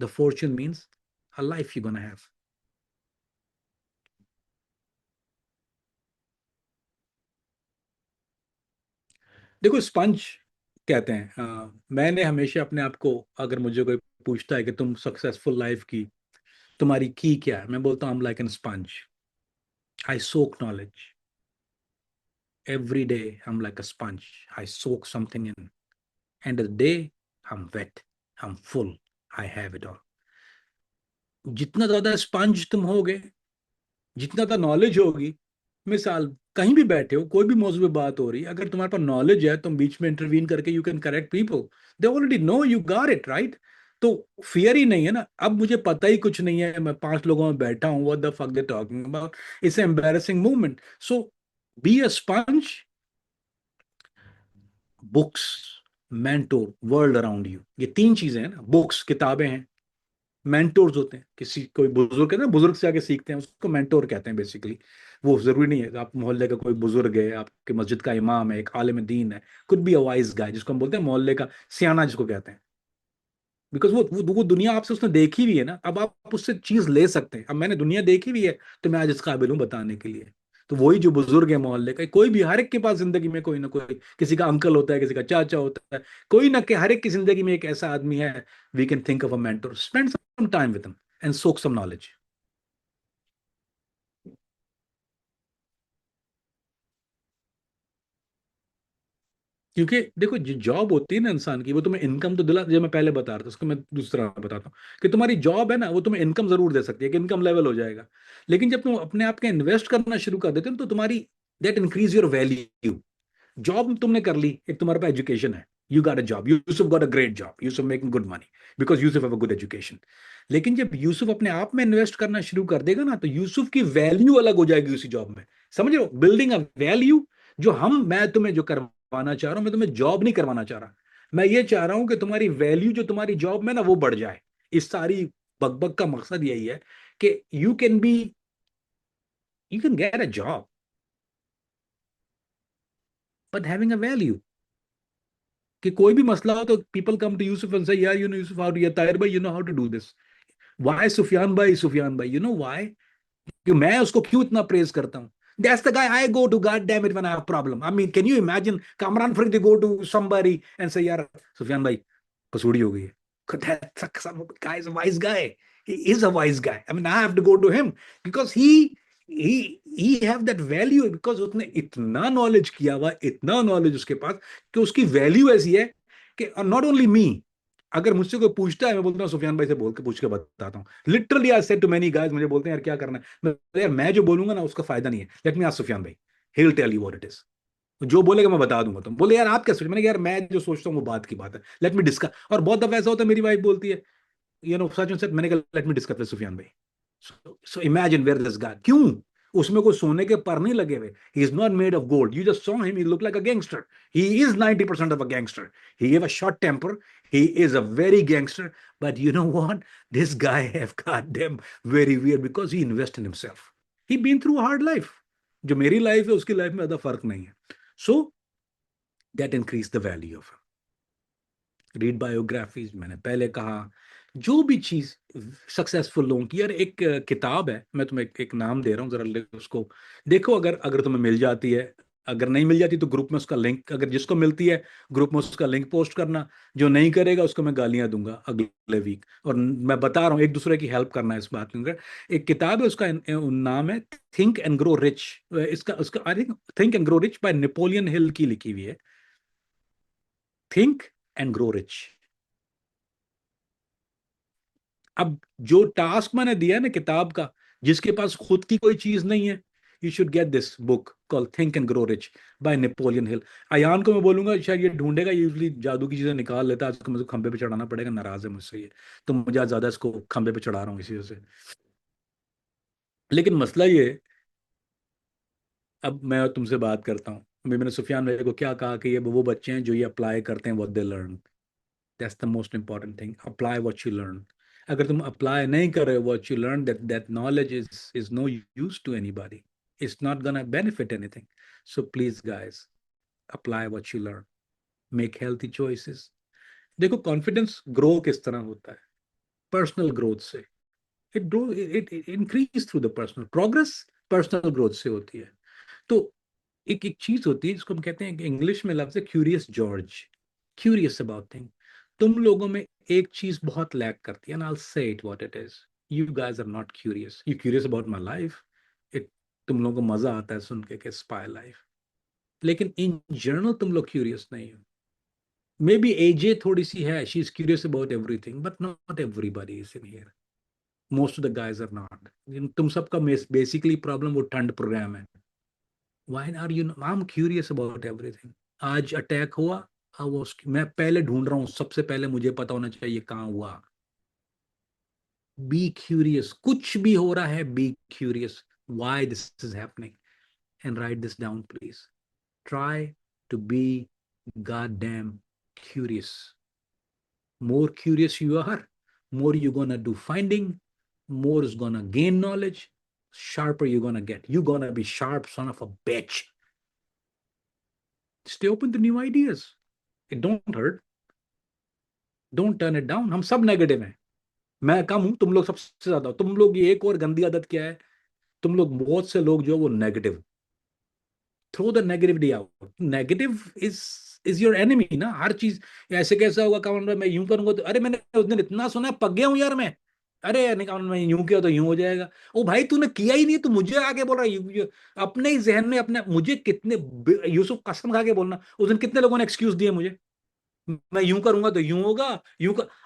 the Fortune means a life you gonna have. देखो, स्पंज कहते हैं, मैंने हमेशा अपने आप को, अगर मुझे कोई पूछता है कि तुम सक्सेसफुल लाइफ की तुम्हारी की क्या है, मैं बोलता हूँ I am like an sponge, I soak knowledge every day. I'm like a sponge. I soak something in. End of the day, I'm wet. I'm full. I have it all. जितना ज्यादा स्पंज तुम होगे, जितना ज्यादा knowledge होगी, मिसाल कहीं भी बैठे हो, कोई भी मौजूद पे बात हो रही है, अगर तुम्हारे पास नॉलेज है, तुम बीच में इंटरवीन करके you can correct people, they already know you got it right. तो फियर ही नहीं है ना, अब मुझे पता ही कुछ नहीं है, मैं 5 लोगों में बैठा हूँ, what the fuck they talking about, it's embarrassing movement. So be a sponge, books, mentor, world around you, ये 3 चीजें हैं ना, बुक्स किताबें हैं, मेंटोर्स होते हैं, किसी कोई बुजुर्ग है ना, बुजुर्ग से आके सीखते हैं, उसको मेंटोर कहते हैं बेसिकली। वो जरूरी नहीं है आप मोहल्ले का कोई बुजुर्ग है, आपके मस्जिद का इमाम है, एक आलिम दीन है, कुड बी अ वाइज गाय, जिसको हम बोलते हैं मोहल्ले का सियाना जिसको कहते हैं। बिकॉज वो दुनिया आपसे उसने देखी हुई है ना, अब आप उससे चीज ले सकते हैं। अब मैंने दुनिया देखी हुई है, तो मैं आज इस काबिल हूं बताने के लिए। तो वही जो बुजुर्ग है मोहल्ले का, कोई भी, हर एक के पास जिंदगी में कोई ना कोई, किसी का अंकल होता है, किसी का चाचा होता है, कोई ना, कि हर एक की जिंदगी में एक ऐसा आदमी है। We can think of a mentor, spend some time with him and soak some knowledge. क्योंकि देखो, जो जॉब होती है ना इंसान की, वो तुम्हें इनकम तो दिला, जो मैं पहले बता रहा था उसको मैं दूसरा बताता हूँ, कि तुम्हारी जॉब है ना, वो तुम्हें इनकम जरूर दे सकती है, कि इनकम लेवल हो जाएगा। लेकिन जब तुम अपने आप के इन्वेस्ट करना शुरू कर देते हो, तो तुम्हारी that increase your value. Job तुमने कर ली, एक तुम्हारे पास एजुकेशन है, you got a job, Yusuf got a great job, Yusuf making good money because Yusuf have a good education. लेकिन जब यूसुफ अपने आप में इन्वेस्ट करना शुरू कर देगा ना, तो यूसुफ की वैल्यू अलग हो जाएगी उसी जॉब में। समझ रहे हो, बिल्डिंग अ वैल्यू। जो मैं तुम्हें जो करवाना चाह रहा हूं, मैं तुम्हें जॉब नहीं करवाना चाह रहा। मैं ये चाह रहा हूं कि तुम्हारी वैल्यू जो तुम्हारी जॉब में ना, वो बढ़ जाए। इस सारी बकबक का मकसद यही है कि you can get a job but having a value. कि कोई भी मसला हो तो people come to Yusuf and say, यार you know Yusuf how to, या ताहिर भाई you know how to do this. Why Sufiyan भाई, सुफियान भाई, यू नो व्हाई, कि मैं उसको क्यों इतना प्रेज करता हूं। That's the guy I go to, God damn it, when I have problem. I mean, can you imagine Kamran Farid to go to somebody and say, यार सुफियान भाई कसूड़ी हो गई है। That guy is a wise guy. He is a wise guy. I mean, I have to go to him because he have that value, because उसने इतना knowledge किया हुआ, इतना नॉलेज उसके पास, कि उसकी वैल्यू ऐसी है कि नॉट ओनली मी, अगर मुझसे कोई पूछता है, मैं बोलता हूँ सुफियान भाई से बोल के पूछ के बताता हूँ। Literally I said to many guys, मुझे बोलते हैं यार क्या करना है, यार मैं जो बोलूंगा ना उसका फायदा नहीं है, लेट मी आस्क सुफियान भाई, he will tell you what it is. जो बोलेगा मैं बता दूंगा। तुम बोले यार आप क्या सोच, मैंने कहा, यार मैं जो सोचता हूँ वो बात की बात है, लेट मी डिस्कस। और बहुत दफा ऐसा होता है, मेरी वाइफ बोलती है, सच में सच, मैंने कहा let me discuss with Sufiyan भाई। So imagine where this guy, क्यों, उसमें कोई सोने के पर नहीं लगे हुए, he is not made of gold, you just saw him, he look like a gangster. He is 90% of a gangster. He have a short temper, he is a very gangster, but you know what, this guy have got them very weird because he invest in himself. He been through a hard life, जो मेरी life है उसकी life में ज्यादा फर्क नहीं है। So that increase the value of read biographies, मैंने पहले कहा, जो भी चीज सक्सेसफुल लोगों की, यार एक किताब है, मैं तुम्हें एक नाम दे रहा हूँ, जरा उसको देखो, अगर अगर तुम्हें मिल जाती है। अगर नहीं मिल जाती तो ग्रुप में उसका लिंक, अगर जिसको मिलती है ग्रुप में उसका लिंक पोस्ट करना। जो नहीं करेगा उसको मैं गालियां दूंगा अगले वीक। और मैं बता रहा हूँ, एक दूसरे की हेल्प करना है इस बात में। एक किताब है, उसका नाम है थिंक एंड ग्रो रिच। इसका उसका I think think and grow rich by Napoleon हिल की लिखी हुई है। Think and grow rich. अब जो टास्क मैंने दिया है ना किताब का, जिसके पास खुद की कोई चीज नहीं है, you should get this book call think and grow rich by Napoleon Hill. Ayaan को मैं बोलूंगा शायद ये ढूंढेगा, ये यूजली जादू की चीजें निकाल लेता है, आज मुझे खंबे पे चढ़ाना पड़ेगा, नाराज है मुझसे ये। तो मुझे आज ज्यादा इसको खंबे पे चढ़ा रहा हूँ इसी वजह से। लेकिन मसला ये है, अब मैं तुमसे बात करता हूँ, अभी मैंने सुफियान भाई को क्या कहा कि ये वो बच्चे हैं जो ये अप्लाई करते हैं what they learn. That's the most important thing, apply what you learn. अगर तुम अप्लाई नहीं कर रहे हो what you learn, that knowledge is no use to anybody, it's not gonna benefit anything. So please guys, apply what you learn, make healthy choices. देखो confidence grow किस तरह होता है, पर्सनल ग्रोथ से। It grow, it increase through the personal progress, personal growth से होती है। तो एक एक चीज होती है जिसको हम कहते हैं कि इंग्लिश में लफ्ज है curious George, curious about thing. तुम लोगों में एक चीज बहुत लैक करती है, and I will say it what it is, you guys are not curious, you curious about my life. It तुम लोगों को मजा आता है सुन के स्पाई लाइफ, लेकिन इन जनरल तुम लोग क्यूरियस नहीं हो। मे बी एजे थोड़ी सी है, she is curious about everything, but not everybody is in here, most of the guys are not. तुम सबका बेसिकली प्रॉब्लम वो ठंड प्रोग्राम है। Why are you, I'm curious about everything। आज अटैक हुआ, मैं पहले ढूंढ रहा हूँ, सबसे पहले मुझे पता होना चाहिए कहाँ हुआ। बी क्यूरियस, कुछ भी हो रहा है, be curious, why this is happening, and write this down please. Try to be god damn curious. More curious you are, More you're gonna do finding, more is gonna gain knowledge, sharper you're gonna get. You're gonna be sharp, son of a bitch. Stay open to new ideas. It don't hurt. Don't turn it down. हम सब negative हैं. मैं कम हूं, तुम लोग सबसे ज्यादा हो. तुम लोग ये एक और गंदी आदत क्या है, तुम लोग बहुत से लोग जो है वो negative. Throw the negativity out. Negative is your enemy ना. हर चीज ऐसे कैसा होगा काउंटर, मैं यूं करूंगा तो अरे मैंने उस दिन इतना सुना है, पक गया हूं यार मैं. अरे नहीं काउंटर, मैं यूं किया तो यूं हो जाएगा. ओ भाई तूने किया ही नहीं, तू मुझे आगे बोल रहा है. अपने ही जहन में अपने मुझे कितने, यूसुफ कसम खा के बोलना, उस दिन कितने लोगों ने एक्सक्यूज दिए मुझे. मैं यूं करूंगा तो यूं होगा,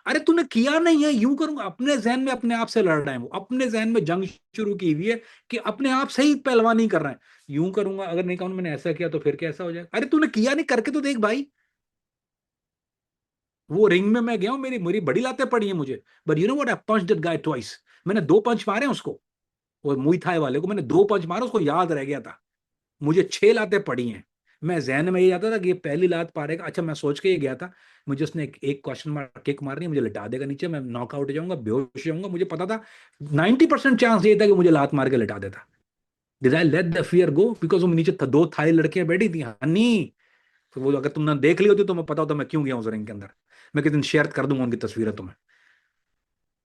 अरे तूने किया नहीं है. यूं करूंगा, अपने जहन में अपने आप से लड़ रहे हैं वो. अपने जहन में जंग शुरू की हुई है कि अपने आप से ही पहलवानी कर रहे हैं. यूं करूंगा, अगर नहीं कहूं मैंने ऐसा किया तो फिर कैसा हो जाएगा. अरे तूने किया नहीं, करके तो देख भाई. वो रिंग में मैं गया हूं, मेरी मेरी बड़ी लातें पड़ी हैं मुझे. But you know what, I punch that guy twice. मैंने 2 पंच मारे हैं उसको. वो मुई थाई वाले को मैंने 2 पंच मारे, उसको याद रह गया था. मुझे 6 लातें पड़ी हैं. मैं जहन में ये जाता था कि ये पहली लात पारेगा. अच्छा, मैं सोच के ये गया था, मुझे उसने एक क्वेश्चन मार्क किक मारनी है, मुझे लिटा देगा नीचे, मैं नॉकआउट हो जाऊंगा, बेहोश हो जाऊंगा. मुझे पता था 90% चांस ये था कि मुझे लात मार के लिटा देता. Did I let the fear go? Because वो नीचे 2 थाई लड़कियां बैठी थी, हनी. तो वो अगर तुमने देख ली होती तो मैं पता होता मैं क्यों गया उस रिंग के अंदर. मैं किसी दिन शेयर कर दूंगा उनकी तस्वीरें तुम्हें.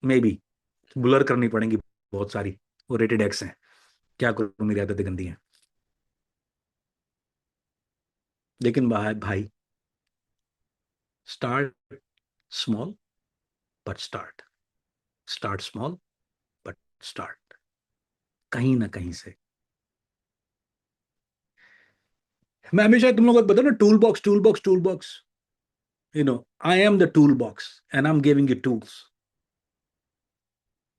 मे बी ब्लर करनी पड़ेंगी बहुत सारी. वो रेटेड एक्स हैं. क्या करूं, मेरी आदतें गंदी हैं. लेकिन भाई भाई, start small but start small but start. कहीं ना कहीं से. मैं हमेशा तुम लोगों को बताऊं ना, tool box tool box tool box. I am the tool box and I am giving you tools.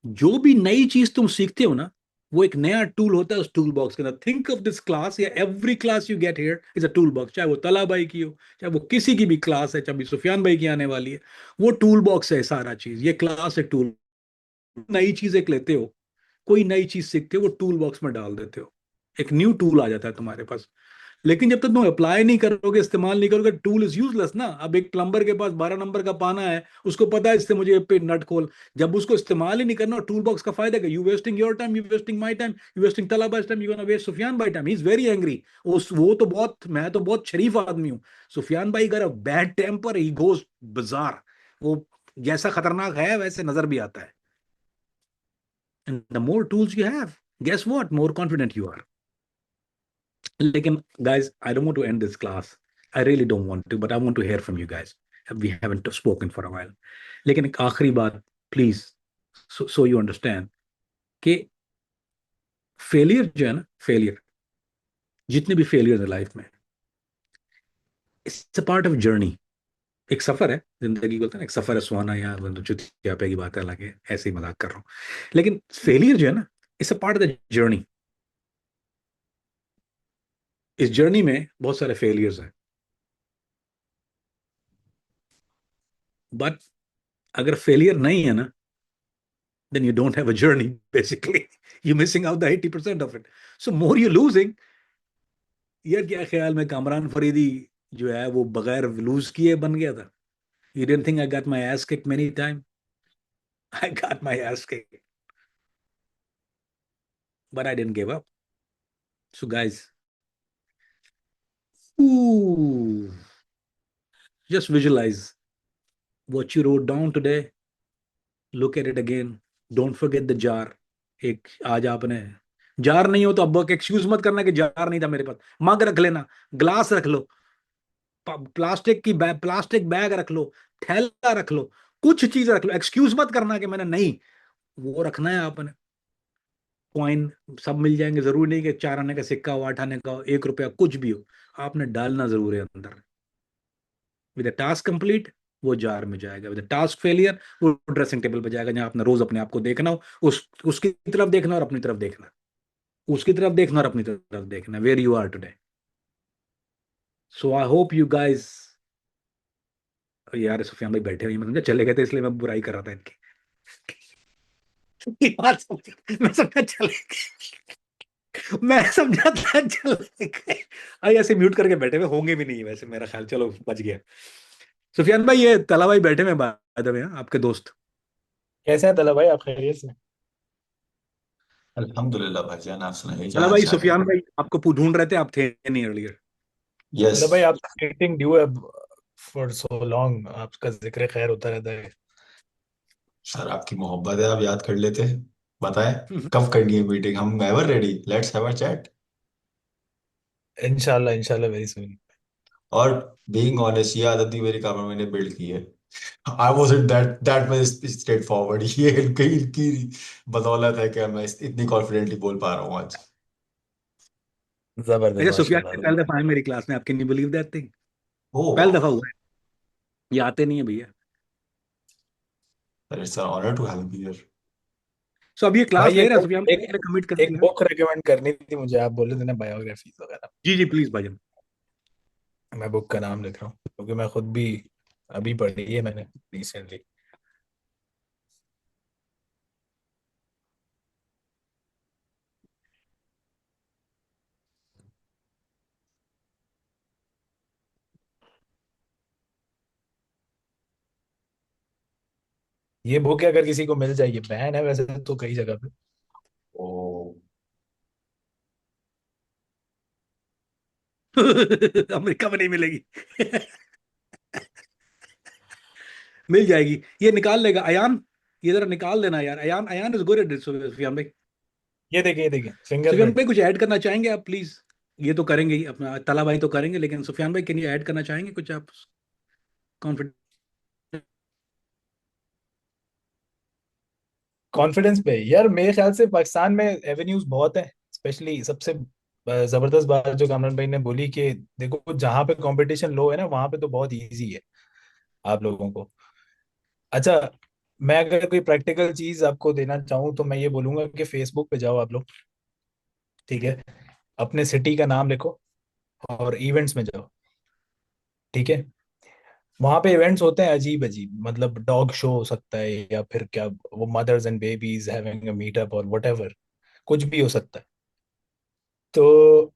जो भी नई चीज तुम सीखते हो ना, वो एक नया टूल होता है उस टूल बॉक्स के अंदर. थिंक ऑफ दिस क्लास, या every class you get here is a tool box. चाहे वो तला भाई की हो, चाहे वो किसी की भी क्लास है, चाहे सुफियान भाई की आने वाली है, वो टूल बॉक्स है. सारा चीज ये क्लास एक टूल. नई चीज एक लेते हो, कोई नई चीज सीखते हो, वो टूल बॉक्स में डाल देते हो, एक न्यू टूल आ जाता है तुम्हारे पास. लेकिन जब तक तुम अप्लाई नहीं करोगे, इस्तेमाल नहीं करोगे, टूल इज यूजलेस ना. अब एक प्लम्बर के पास 12 नंबर का पाना है, उसको पता है इससे मुझे पे नट खोल. जब उसको इस्तेमाल ही नहीं करना, टूल बॉक्स का फायदा क्या? You wasting your time, you wasting my time, you wasting तलाबाज time, you gonna waste Sufiyan भाई time. He is very angry. उस वो तो बहुत, मैं तो बहुत शरीफ आदमी हूँ. सुफियान भाई अगर बैड टेम्पर, ही गोज बाजार. वो जैसा खतरनाक है वैसे नजर भी आता है. And the more tools you have, guess what, more confident you are. लेकिन guys, I don't want to end this class. I really don't want to, but I want to hear from you guys. We haven't spoken for a while. लेकिन एक आखिरी बात, please, so you understand कि failure जो है ना, failure, जितने भी फेलियर है लाइफ में, it's a part of journey. एक सफर है जिंदगी, बोलते हैं ना, एक सफर है सुहाना, या चुतियापे की बात है, हालांकि ऐसे ही मजाक कर रहा हूँ. लेकिन फेलियर जो है ना, it's a part of the journey. इस जर्नी में बहुत सारे फेलियर्स हैं, बट अगर फेलियर नहीं है ना, then you don't have a journey, basically. You're missing out the 80% of it. So more you're losing. यार क्या ख्याल में कामरान फरीदी जो है वो बगैर लूज किए बन गया था. You didn't think I got my ass kicked many times? I got my ass kicked, but I didn't give up. So guys, ooh, just visualize what you wrote down today. Look at it again. Don't forget the jar. एक आज आपने, jar नहीं हो तो अब excuse मत करना कि जार नहीं था मेरे पास. मग रख लेना, ग्लास रख लो, प्लास्टिक बैग रख लो, थैला रख लो, कुछ चीज रख लो. एक्सक्यूज मत करना कि मैंने नहीं. वो रखना है आपने. कॉइन सब मिल जाएंगे, जरूरी नहीं कि 4 आने का सिक्का हो, 8 आने का हो, 1 रुपया, कुछ भी हो, आपने डालना जरूर है अंदर. विद टास्क कंप्लीट, वो जार में जाएगा. विद टास्क फेलियर, वो ड्रेसिंग टेबल पे जाएगा, जहां आपने रोज अपने आप को देखना हो. उसकी तरफ देखना और अपनी तरफ देखना, उसकी तरफ देखना और अपनी तरफ देखना, where you are today. So I hope you guys. यार सुफियान भाई बैठे हुए, मैं समझा चले गए थे, इसलिए मैं बुराई कर रहा था इनकी. बात समझा, मैं समझा चले गए. मैं समझा था चले गए. ऐसे म्यूट करके बैठे हुए होंगे भी नहीं वैसे, मेरा ख्याल. चलो बच गया. सुफियान भाई, ये तला भाई बैठे हुए बात में, आपके दोस्त. कैसे हैं तला भाई, आप खैरियत से? अल्हम्दुलिल्लाह भाईजान, आप सुनाइए क्या हेलो हाल भाई, चाल है। सुफियान भाई आपको ढूंढ रहे थे, आप थे नहीं अर्लियर। यस। तला भाई, आप मीटिंग ड्यू है फॉर सो लॉन्ग, आपका जिक्र खैर होता रहता है। सर आपकी मोहब्बत है, आप याद कर लेते हैं। बताएं कब करनी है मीटिंग, हम ever ready, let's have a chat. इंशाल्लाह इंशाल्लाह वेरी सुन। और बीइंग ऑनेस्ट, ये आदत भी मेरी काम मैंने बिल्ड की है। I wasn't that much straight forward. ये इनकी बदौलत है कि मैं इतनी कॉन्फिडेंटली बोल पा रहा हूँ आज। जबरदस्त, अच्छा, सुफियान माशाल्लाह। भाई पहली दफा आए मेरी क्लास में, आप can you believe that thing? पहली ओह। दफा हुआ है, ये आते नहीं है भैया। Sir it's an honour to have you here. So अब ये क्लास भाई ले एक रहे हैं बुक सुफियान भाई, एक पहले कमिट कर एक दिया। बुक रेकमेंड करनी थी मुझे, आप बोले थे ना बायोग्राफीज वगैरह। जी जी प्लीज भाईजान। मैं बुक का नाम लिख रहा हूँ क्योंकि मैं खुद भी अभी पढ़ी है मैंने रिसेंटली। ये बुक अगर किसी को मिल जाएगी, बैन है वैसे तो कई जगह पे। ओह। अमेरिका में नहीं मिलेगी। मिल जाएगी, ये निकाल लेगा अयान। ये जरा निकाल देना यार, Ayaan Ayaan is good at Sufiyan भाई। ये देखिए सुफियान फिंगरप्रिंट। भाई कुछ ऐड करना चाहेंगे आप प्लीज? ये तो करेंगे ही, अपना तला भाई तो करेंगे, लेकिन सुफियान भाई कैन यू ऐड करना चाहेंगे कुछ आप? कॉन्फिडेंस। कॉन्फिडेंस पे यार, मेरे ख्याल से पाकिस्तान में एवेन्यूज बहुत है। स्पेशली सबसे जबरदस्त बात जो कामरान भाई ने बोली कि देखो जहाँ पे कंपटीशन लो है ना, वहां पे तो बहुत इजी है आप लोगों को। अच्छा, मैं अगर कोई प्रैक्टिकल चीज आपको देना चाहूँ तो मैं ये बोलूंगा कि फेसबुक पे जाओ आप लोग। ठीक है, अपने सिटी का नाम लिखो और इवेंट्स में जाओ। ठीक है, वहां पे इवेंट्स होते हैं अजीब अजीब, मतलब डॉग शो हो सकता है या फिर क्या, वो mothers and babies having a meetup और वट, कुछ भी हो सकता है। तो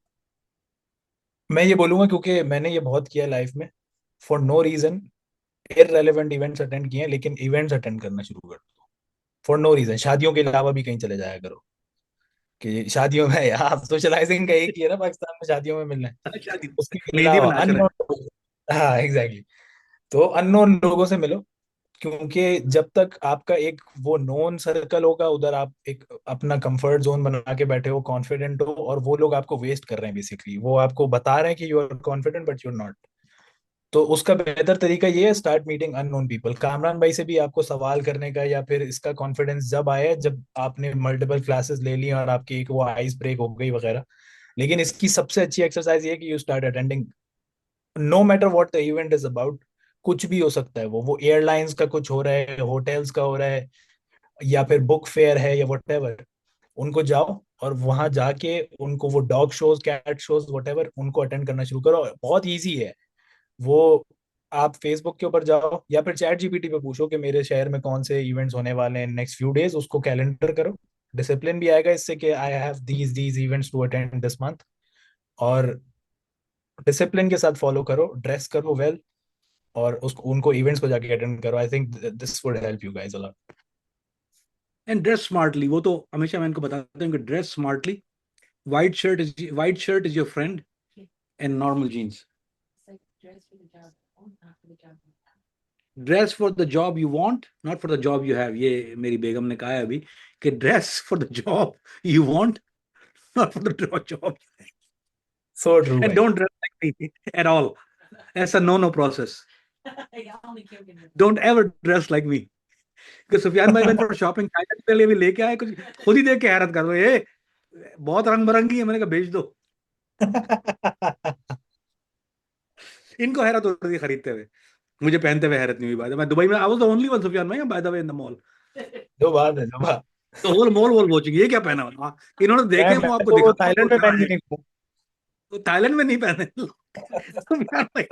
मैं ये बोलूंगा क्योंकि मैंने ये बहुत किया लाइफ में, for no reason irrelevant events attend किए हैं, लेकिन इवेंट्स अटेंड करना शुरू कर दो फॉर नो रीजन। शादियों के अलावा भी कहीं चले जाया करो, कि शादियों में यहाँ सोशलाइजिंग का एक ही है ना पाकिस्तान में, शादियों में मिलना है। शादी उसके मेहंदी में अलावा नाच रहे अननोन, हाँ एग्जैक्टली, तो अननोन लोगों से मिलो। क्योंकि जब तक आपका एक वो नोन सर्कल होगा, उधर आप एक अपना कंफर्ट जोन बना के बैठे हो, कॉन्फिडेंट हो, और वो लोग आपको वेस्ट कर रहे हैं बेसिकली, वो आपको बता रहे हैं कि you are confident but you are not. तो उसका बेहतर तरीका ये है, start meeting unknown people. Kamran भाई से भी आपको सवाल करने का या फिर इसका कॉन्फिडेंस जब आया जब आपने मल्टीपल क्लासेस ले ली और आपकी एक वो आइस ब्रेक हो गई वगैरह। लेकिन इसकी सबसे अच्छी एक्सरसाइज ये है कि you start attending, no matter what the event is about. कुछ भी हो सकता है, वो एयरलाइंस का कुछ हो रहा है, होटल्स का हो रहा है, या फिर बुक फेयर है या वट, उनको जाओ और वहां जाके उनको वो डॉग शोज, कैट शोज, वट उनको अटेंड करना शुरू करो। बहुत इजी है वो। आप फेसबुक के ऊपर जाओ या फिर चैट जीपीटी पे पूछो कि मेरे शहर में कौन से इवेंट्स होने वाले हैं नेक्स्ट फ्यू डेज, उसको कैलेंडर करो। डिसिप्लिन भी आएगा इससे कि I have these events to attend this month. और डिसिप्लिन के साथ फॉलो करो, ड्रेस करो वेल, और उसको उनको इवेंट्स को जाके अटेंड करो। I think this would help you guys a lot. And dress smartly, वो तो हमेशा मैं इनको बताता हूँ कि dress smartly. White shirt is your friend and normal jeans. Dress for the job you want, not for the job you have, ये मेरी बेगम ने कहा है अभी, कि dress for the job you want, not for the job. So true and भाई। Don't dress like me at all. ऐसा no no process. Don't ever dress like me. कि सुफियान भाई, मैंने फॉर शॉपिंग थाईलैंड के लिए भी लेके आए कुछ, खुद ही देख के हैरत कर दो, ये बहुत रंग बिरंगी है, मैंने कहा भेज दो। इनको हैरत हो रही है खरीदते हुए, मुझे पहनते हुए हैरत नहीं हुई। बात है, मैं दुबई में, I was the only one Sufiyan भाई by the way in the mall. जो बात है, जो बात। तो होल मॉल वॉल वॉचिंग, ये क्या पहना हुआ? हाँ, इन्होंने देखे, मैं मैं आपको तो वो दिखाता हूँ थाईलैंड में कहाँ पहन है। के नहीं घूमूं। तो थाईलैंड में नहीं पहने। सुफियान भाई